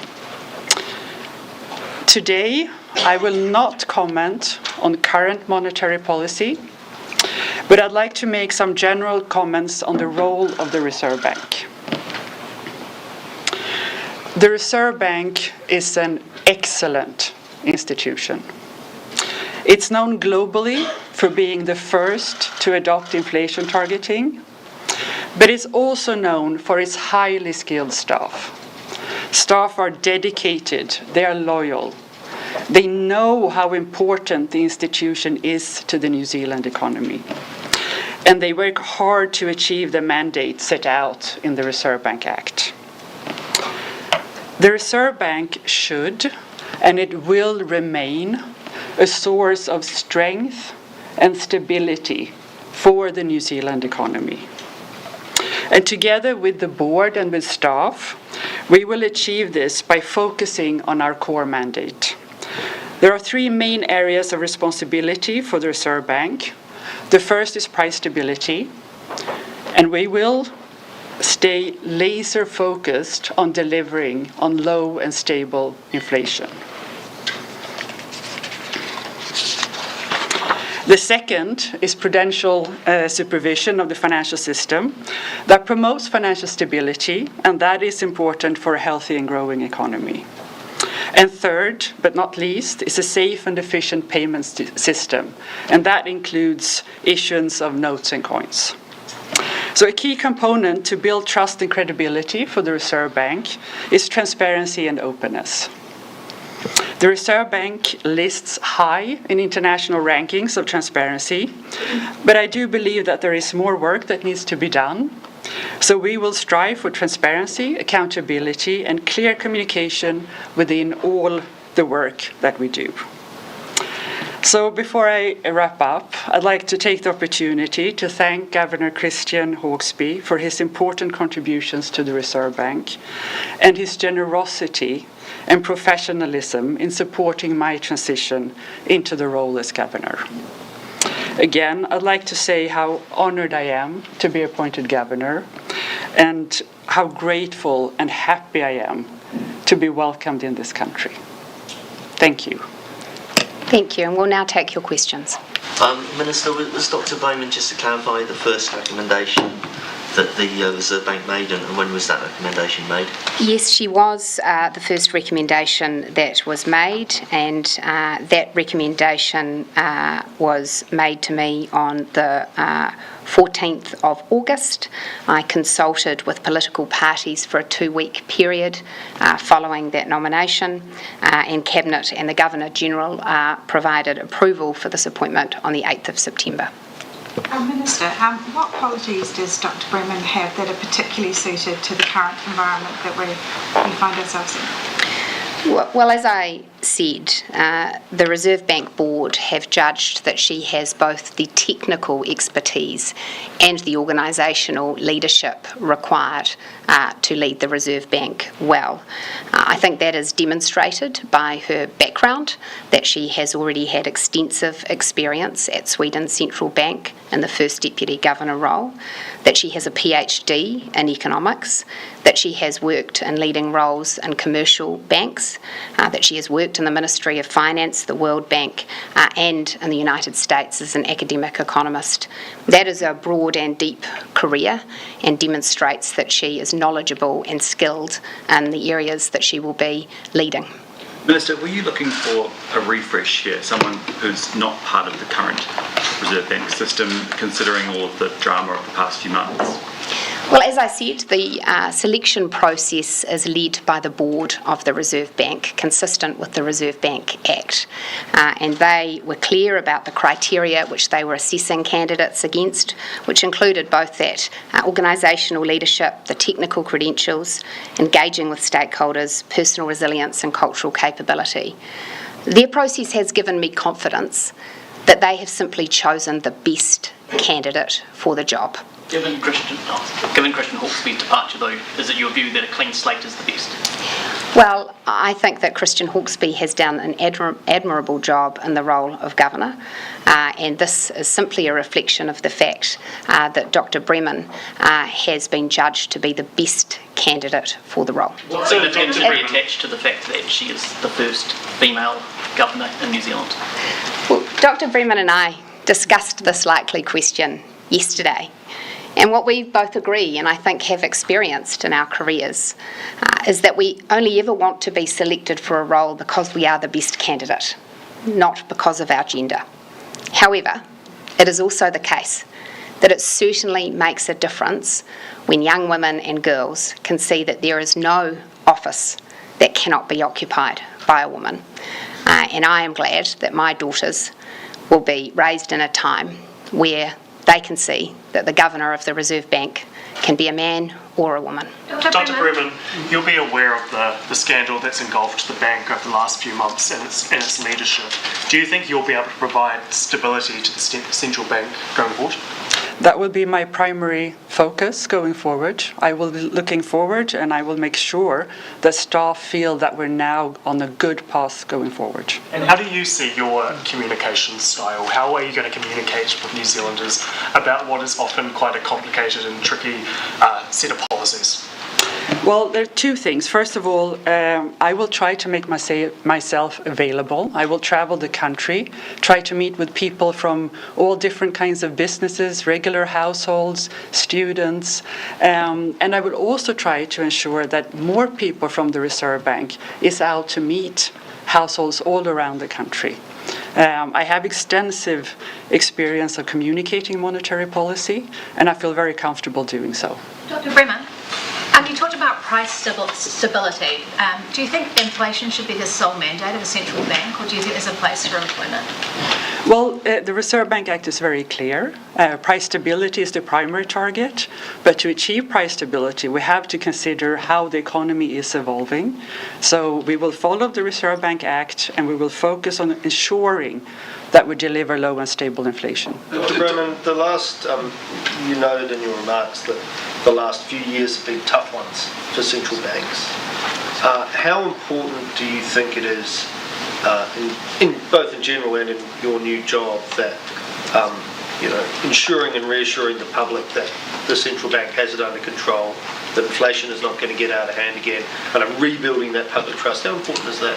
Today, I will not comment on current monetary policy, but I'd like to make some general comments on the role of the Reserve Bank. The Reserve Bank is an excellent institution. It's known globally for being the first to adopt inflation targeting, but it's also known for its highly skilled staff. Staff are dedicated, they are loyal. They know how important the institution is to the New Zealand economy. And they work hard to achieve the mandate set out in the Reserve Bank Act. The Reserve Bank should, and it will remain, a source of strength and stability for the New Zealand economy. And together with the board and with staff, we will achieve this by focusing on our core mandate. There are three main areas of responsibility for the Reserve Bank. The first is price stability, and we will stay laser focused on delivering on low and stable inflation. The second is prudential supervision of the financial system that promotes financial stability, and that is important for a healthy and growing economy. And third, but not least, is a safe and efficient payment system, and that includes issuance of notes and coins. So a key component to build trust and credibility for the Reserve Bank is transparency and openness. The Reserve Bank lists high in international rankings of transparency, but I do believe that there is more work that needs to be done. So we will strive for transparency, accountability, and clear communication within all the work that we do. So before I wrap up, I'd like to take the opportunity to thank Governor Christian Hawkesby for his important contributions to the Reserve Bank and his generosity and professionalism in supporting my transition into the role as governor. Again, I'd like to say how honored I am to be appointed governor and how grateful and happy I am to be welcomed in this country. Thank you. Thank you, and we'll now take your questions. Minister, was Dr. Bowman, just to clarify, the first recommendation that the Reserve Bank made, and when was that recommendation made? Yes, she was the first recommendation that was made, and that recommendation was made to me on the 14th of August. I consulted with political parties for a 2-week period following that nomination, and Cabinet and the Governor-General provided approval for this appointment on the 8th of September. Minister, what qualities does Dr. Bremen have that are particularly suited to the current environment that we find ourselves in? Well, as I said, the Reserve Bank Board have judged that she has both the technical expertise and the organisational leadership required to lead the Reserve Bank well. I think that is demonstrated by her background, that she has already had extensive experience at Sweden Central Bank in the first Deputy Governor role, that she has a PhD in economics, that she has worked in leading roles in commercial banks, that she has worked in the Ministry of Finance, the World Bank, and in the United States as an academic economist. That is a broad and deep career and demonstrates that she is knowledgeable and skilled in the areas that she will be leading. Minister, were you looking for a refresh here, someone who's not part of the current Reserve Bank system, considering all of the drama of the past few months? Well, as I said, the selection process is led by the board of the Reserve Bank, consistent with the Reserve Bank Act. And they were clear about the criteria which they were assessing candidates against, which included both that organisational leadership, the technical credentials, engaging with stakeholders, personal resilience and cultural capability. Their process has given me confidence that they have simply chosen the best candidate for the job. Given Christian Hawkesby's departure, though, is it your view that a clean slate is the best? Well, I think that Christian Hawkesby has done an admirable job in the role of Governor, and this is simply a reflection of the fact that Dr. Bremen has been judged to be the best candidate for the role. What significance is attached to the fact that she is the first female Governor in New Zealand? Well, Dr. Bremen and I discussed this likely question yesterday. And what we both agree, and I think have experienced in our careers, is that we only ever want to be selected for a role because we are the best candidate, not because of our gender. However, it is also the case that it certainly makes a difference when young women and girls can see that there is no office that cannot be occupied by a woman. And I am glad that my daughters will be raised in a time where they can see that the Governor of the Reserve Bank can be a man or a woman. Dr. Bremen, you'll be aware of the scandal that's engulfed the bank over the last few months and its leadership. Do you think you'll be able to provide stability to the central bank going forward? That will be my primary focus going forward. I will be looking forward, and I will make sure that staff feel that we're now on a good path going forward. And how do you see your communication style? How are you going to communicate with New Zealanders about what is often quite a complicated and tricky set of policies? Well, there are two things. First of all, I will try to make myself available. I will travel the country, try to meet with people from all different kinds of businesses, regular households, students, and I will also try to ensure that more people from the Reserve Bank is out to meet households all around the country. I have extensive experience of communicating monetary policy, and I feel very comfortable doing so. Dr. Bremen, you talked about price stability. Do you think inflation should be the sole mandate of a central bank, or do you think there's a place for employment? Well, the Reserve Bank Act is very clear. Price stability is the primary target, but to achieve price stability, we have to consider how the economy is evolving. So we will follow the Reserve Bank Act, and we will focus on ensuring that we deliver low and stable inflation. Dr. Bremen, the last, you noted in your remarks that the last few years have been tough ones for central banks. How important do you think it is, in both in general and in your new job, that ensuring and reassuring the public that the central bank has it under control, that inflation is not going to get out of hand again, kind of rebuilding that public trust? How important is that?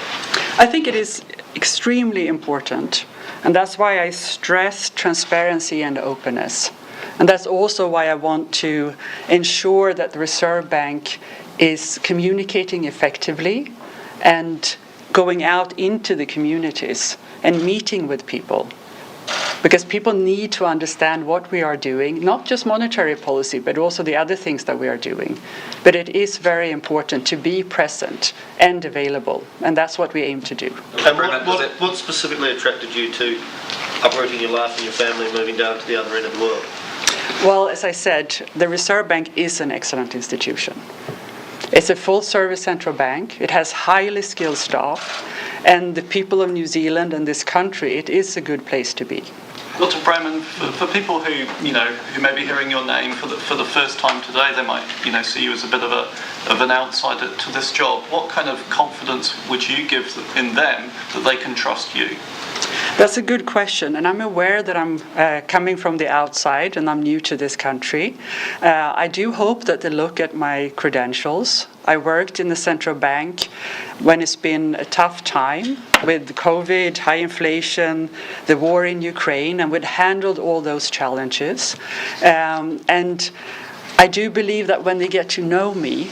I think it is extremely important, and that's why I stress transparency and openness. And that's also why I want to ensure that the Reserve Bank is communicating effectively and going out into the communities and meeting with people. Because people need to understand what we are doing, not just monetary policy, but also the other things that we are doing. But it is very important to be present and available, and that's what we aim to do. And what specifically attracted you to uprooting your life and your family and moving down to the other end of the world? Well, as I said, the Reserve Bank is an excellent institution. It's a full-service central bank. It has highly skilled staff, and the people of New Zealand and this country, it is a good place to be. Dr. Bremen, for people who who may be hearing your name for the first time today, they might see you as a bit of an outsider to this job. What kind of confidence would you give in them that they can trust you? That's a good question, and I'm aware that I'm coming from the outside and I'm new to this country. I do hope that they look at my credentials. I worked in the central bank when it's been a tough time with COVID, high inflation, the war in Ukraine, and we'd handled all those challenges. And I do believe that when they get to know me,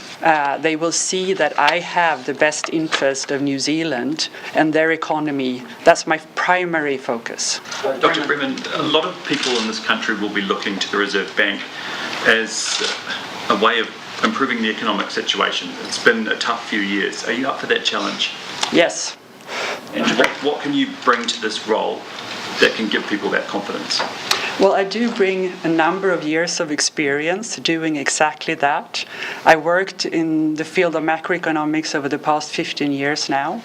they will see that I have the best interest of New Zealand and their economy. That's my primary focus. Dr. Bremen, a lot of people in this country will be looking to the Reserve Bank as a way of improving the economic situation. It's been a tough few years. Are you up for that challenge? Yes. And what can you bring to this role that can give people that confidence? Well, I do bring a number of years of experience doing exactly that. I worked in the field of macroeconomics over the past 15 years now.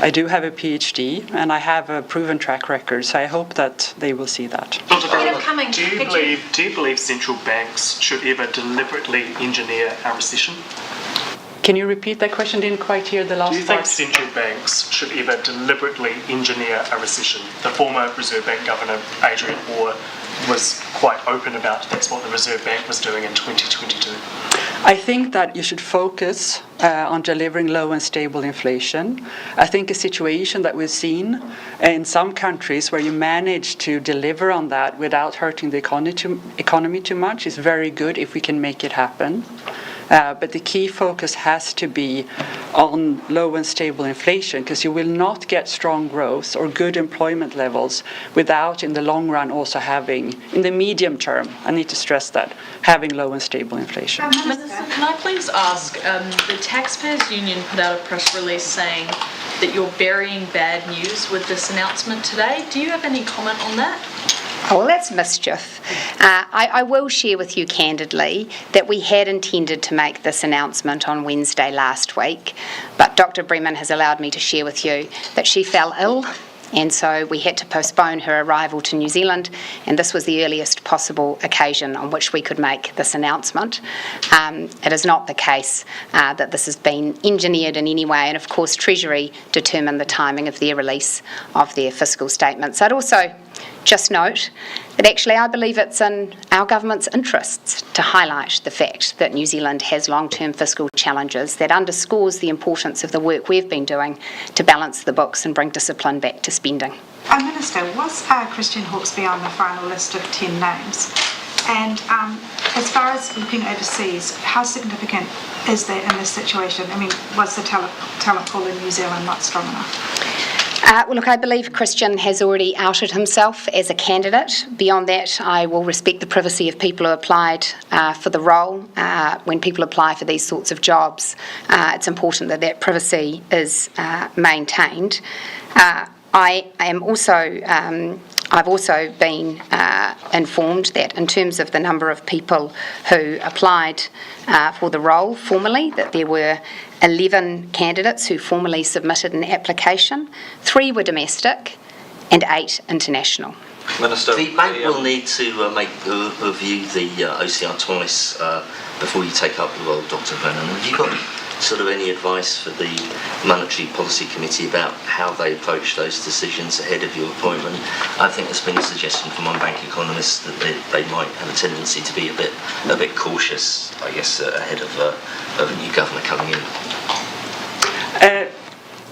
I do have a PhD, and I have a proven track record, so I hope that they will see that. Dr. Bremen, do you believe central banks should ever deliberately engineer a recession? Can you repeat that question? Didn't quite hear the last part. Do you think central banks should ever deliberately engineer a recession? The former Reserve Bank Governor, Adrian Orr, was quite open about that's what the Reserve Bank was doing in 2022. I think that you should focus on delivering low and stable inflation. I think a situation that we've seen in some countries where you manage to deliver on that without hurting the economy too much is very good if we can make it happen. But the key focus has to be on low and stable inflation, because you will not get strong growth or good employment levels without, in the long run, also having, in the medium term, I need to stress that, having low and stable inflation. Minister, can I please ask, the Taxpayers Union put out a press release saying that you're burying bad news with this announcement today. Do you have any comment on that? Oh, well, that's mischief. I will share with you candidly that we had intended to make this announcement on Wednesday last week, but Dr. Bremen has allowed me to share with you that she fell ill, and so we had to postpone her arrival to New Zealand, and this was the earliest possible occasion on which we could make this announcement. It is not the case that this has been engineered in any way, and of course Treasury determined the timing of their release of their fiscal statements. I'd also just note that actually I believe it's in our government's interests to highlight the fact that New Zealand has long-term fiscal challenges. That underscores the importance of the work we've been doing to balance the books and bring discipline back to spending. Minister, was Christian Hawkesby on the final list of 10 names? And as far as looking overseas, how significant is that in this situation? I mean, was the talent pool in New Zealand not strong enough? Well, look, I believe Christian has already outed himself as a candidate. Beyond that, I will respect the privacy of people who applied for the role. When people apply for these sorts of jobs, it's important that that privacy is maintained. I've also been informed that in terms of the number of people who applied for the role formally, that there were 11 candidates who formally submitted an application. 3 were domestic and 8 international. Minister, the bank will need to review the OCR twice before you take up the role, Dr. Brennan. Have you got sort of any advice for the Monetary Policy Committee about how they approach those decisions ahead of your appointment? I think there's been a suggestion from one bank economist that they might have a tendency to be a bit cautious, I guess, ahead of a new governor coming in.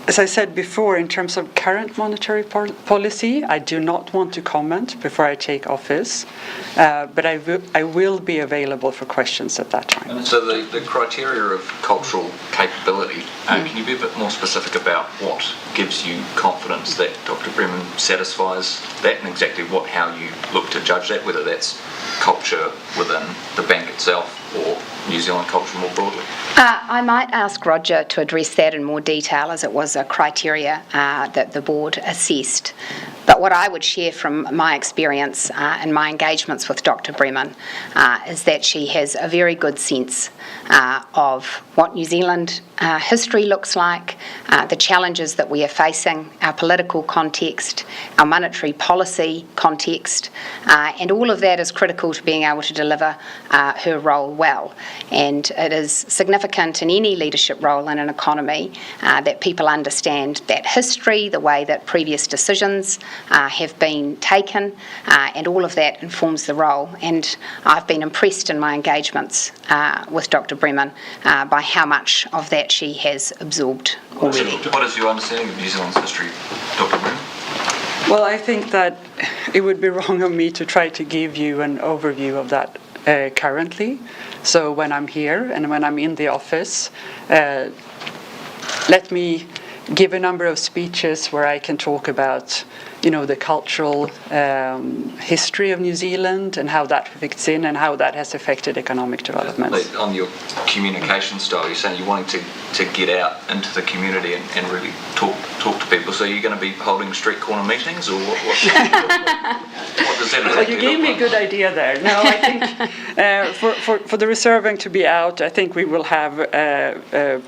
As I said before, in terms of current monetary policy, I do not want to comment before I take office, but I will be available for questions at that time. And so the criteria of cultural capability, can you be a bit more specific about what gives you confidence that Dr. Bremen satisfies that, and exactly how you look to judge that, whether that's culture within the bank itself or New Zealand culture more broadly? I might ask Roger to address that in more detail, as it was a criteria that the board assessed. But what I would share from my experience and my engagements with Dr. Bremen is that she has a very good sense of what New Zealand history looks like, the challenges that we are facing, our political context, our monetary policy context, and all of that is critical to being able to deliver her role well. And it is significant in any leadership role in an economy that people understand that history, the way that previous decisions have been taken, and all of that informs the role. And I've been impressed in my engagements with Dr. Bremen by how much of that she has absorbed already. What is your understanding of New Zealand's history, Dr. Bremen? Well, I think that it would be wrong of me to try to give you an overview of that currently. So when I'm here and when I'm in the office, let me give a number of speeches where I can talk about, the cultural history of New Zealand and how that fits in and how that has affected economic development. On your communication style, you're saying you're wanting to get out into the community and really talk to people. So you're going to be holding street corner meetings, or what does that Well, you gave me a good idea there. No, I think for the Reserve Bank to be out, I think we will have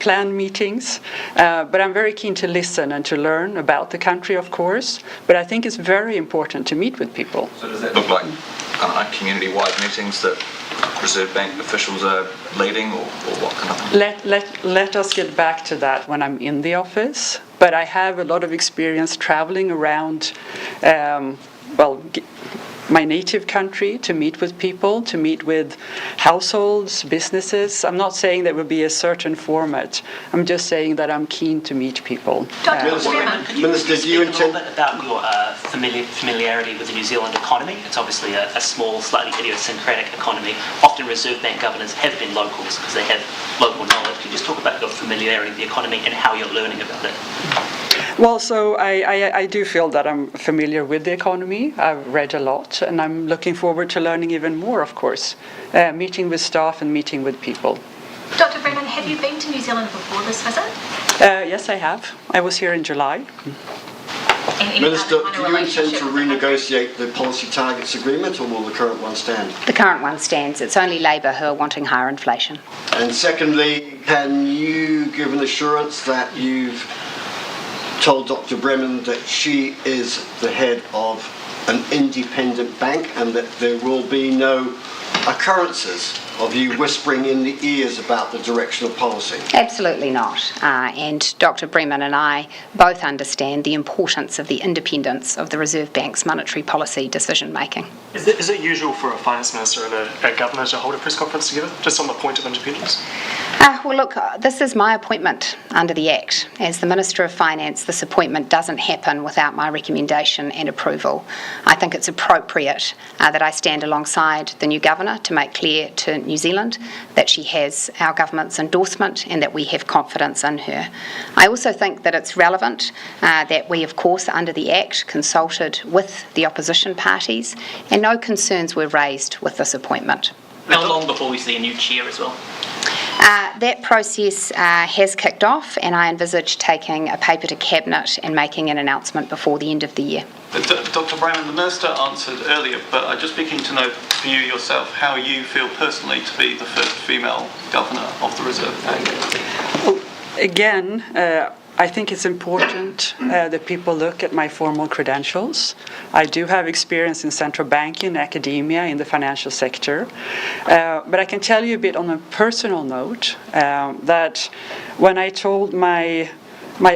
planned meetings. But I'm very keen to listen and to learn about the country, of course. But I think it's very important to meet with people. So does that look like, community-wide meetings that Reserve Bank officials are leading, or what kind of? Let us get back to that when I'm in the office. But I have a lot of experience traveling around, my native country to meet with people, to meet with households, businesses. I'm not saying there will be a certain format. I'm just saying that I'm keen to meet people. Minister, do you intend... a little bit about your familiarity with the New Zealand economy? It's obviously a small, slightly idiosyncratic economy. Often Reserve Bank governors have been locals because they have local knowledge. Can you just talk about your familiarity with the economy and how you're learning about it? Well, so I do feel that I'm familiar with the economy. I've read a lot, and I'm looking forward to learning even more, of course, meeting with staff and meeting with people. Dr. Brennan, have you been to New Zealand before this visit? Yes, I have. I was here in July. Minister, do you intend to renegotiate the policy targets agreement, or will the current one stand? The current one stands. It's only Labour who are wanting higher inflation. And secondly, can you give an assurance that you've told Dr. Bremen that she is the head of an independent bank and that there will be no occurrences of you whispering in the ears about the direction of policy? Absolutely not. And Dr. Bremen and I both understand the importance of the independence of the Reserve Bank's monetary policy decision making. Is it usual for a finance minister and a governor to hold a press conference together, just on the point of independence? Well, look, this is my appointment under the Act. As the Minister of Finance, this appointment doesn't happen without my recommendation and approval. I think it's appropriate that I stand alongside the new governor to make clear to New Zealand that she has our government's endorsement and that we have confidence in her. I also think that it's relevant that we, of course, under the Act, consulted with the opposition parties, and no concerns were raised with this appointment. How long before we see a new chair as well? That process has kicked off, and I envisage taking a paper to Cabinet and making an announcement before the end of the year. Dr. Bremen, the Minister answered earlier, but I'd just be keen to know for you yourself how you feel personally to be the first female governor of the Reserve Bank. Well, again, I think it's important that people look at my formal credentials. I do have experience in central banking, academia, in the financial sector. But I can tell you a bit on a personal note that when I told my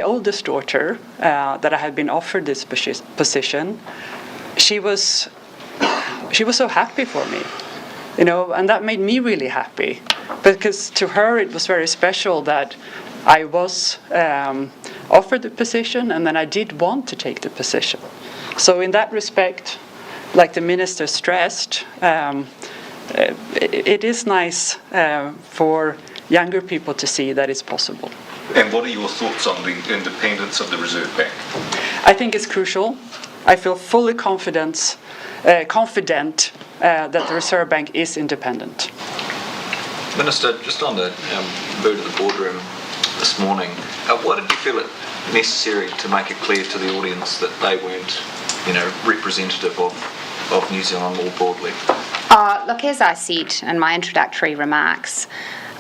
oldest daughter that I had been offered this position, she was so happy for me, and that made me really happy, because to her it was very special that I was offered the position, and then I did want to take the position. So in that respect, like the minister stressed, it is nice for younger people to see that it's possible. And what are your thoughts on the independence of the Reserve Bank? I think it's crucial. I feel fully confident that the Reserve Bank is independent. Minister, just on the vote of the boardroom this morning, why did you feel it necessary to make it clear to the audience that they weren't, representative of New Zealand more broadly? Look, as I said in my introductory remarks,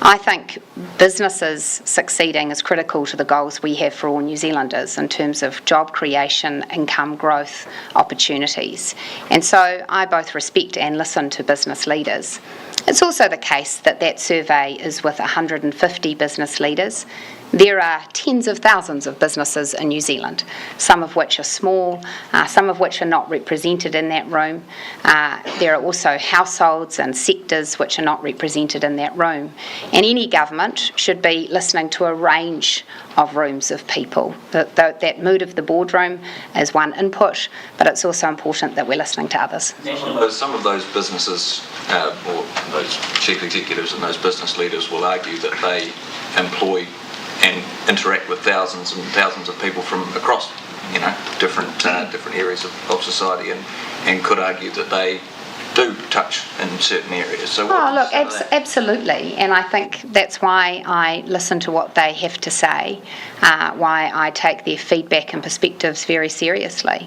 I think businesses succeeding is critical to the goals we have for all New Zealanders in terms of job creation, income growth, opportunities. And so I both respect and listen to business leaders. It's also the case that that survey is with 150 business leaders. There are tens of thousands of businesses in New Zealand, some of which are small, some of which are not represented in that room. There are also households and sectors which are not represented in that room. And any government should be listening to a range of rooms of people. That mood of the boardroom is one input, but it's also important that we're listening to others. Some of those businesses, or those chief executives and those business leaders will argue that they employ and interact with thousands and thousands of people from across, different areas of society, and could argue that they do touch in certain areas. So absolutely, and I think that's why I listen to what they have to say, why I take their feedback and perspectives very seriously.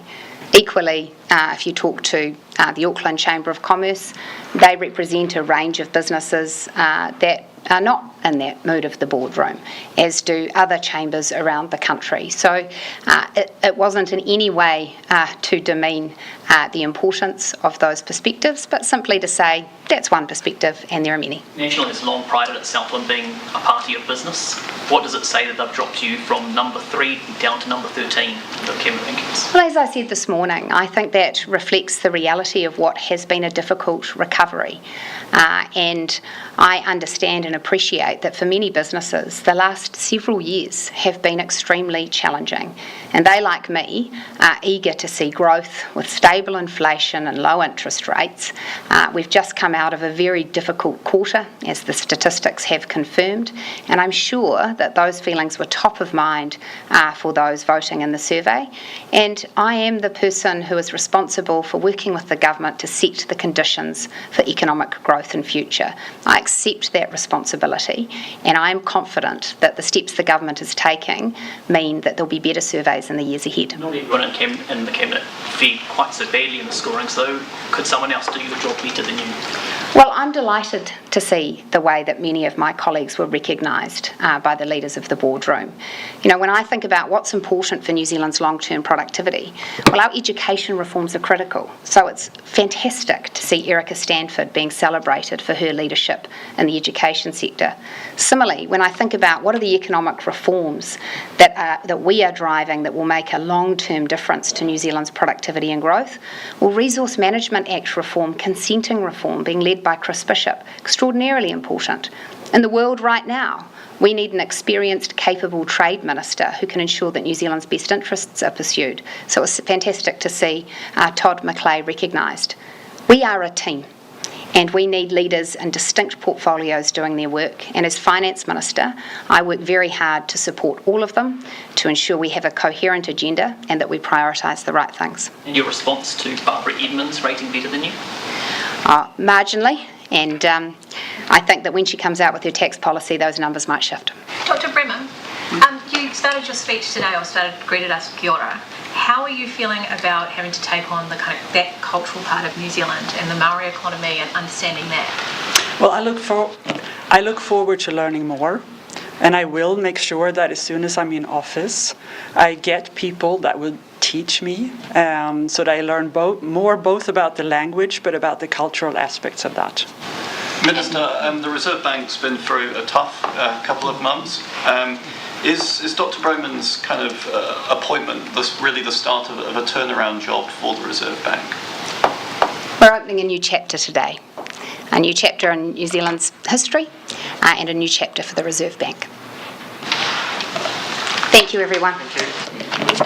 Equally, if you talk to the Auckland Chamber of Commerce, they represent a range of businesses that are not in that mood of the boardroom, as do other chambers around the country. So it wasn't in any way to demean the importance of those perspectives, but simply to say that's one perspective and there are many. National has long prided itself on being a party of business. What does it say that they've dropped you from number 3 down to number 13 in the Cabinet rankings? Well, as I said this morning, I think that reflects the reality of what has been a difficult recovery. And I understand and appreciate that for many businesses, the last several years have been extremely challenging. And they, like me, are eager to see growth with stable inflation and low interest rates. We've just come out of a very difficult quarter, as the statistics have confirmed, and I'm sure that those feelings were top of mind for those voting in the survey. And I am the person who is responsible for working with the government to set the conditions for economic growth in future. I accept that responsibility, and I am confident that the steps the government is taking mean that there'll be better surveys in the years ahead. Not everyone in the Cabinet fared quite so badly in the scorings, though. Could someone else do the job better than you? Well, I'm delighted to see the way that many of my colleagues were recognised by the leaders of the boardroom. You know, when I think about what's important for New Zealand's long-term productivity, well, our education reforms are critical. So it's fantastic to see Erica Stanford being celebrated for her leadership in the education sector. Similarly, when I think about what are the economic reforms that we are driving that will make a long-term difference to New Zealand's productivity and growth, well, Resource Management Act reform, consenting reform being led by Chris Bishop, extraordinarily important. In the world right now, we need an experienced, capable trade minister who can ensure that New Zealand's best interests are pursued. So it's fantastic to see Todd McClay recognised. We are a team, and we need leaders in distinct portfolios doing their work. And as Finance Minister, I work very hard to support all of them to ensure we have a coherent agenda and that we prioritise the right things. And your response to Barbara Edmonds rating better than you? Marginally, and I think that when she comes out with her tax policy, those numbers might shift. Dr. Bremen, you started your speech today, or greeted us kia ora. How are you feeling about having to take on that cultural part of New Zealand and the Maori economy and understanding that? Well, I look forward to learning more, and I will make sure that as soon as I'm in office, I get people that will teach me, so that I learn more both about the language but about the cultural aspects of that. Minister, the Reserve Bank's been through a tough couple of months. Is Dr. Bremen's kind of appointment really the start of a turnaround job for the Reserve Bank? We're opening a new chapter today, a new chapter in New Zealand's history and a new chapter for the Reserve Bank. Thank you, everyone. Thank you.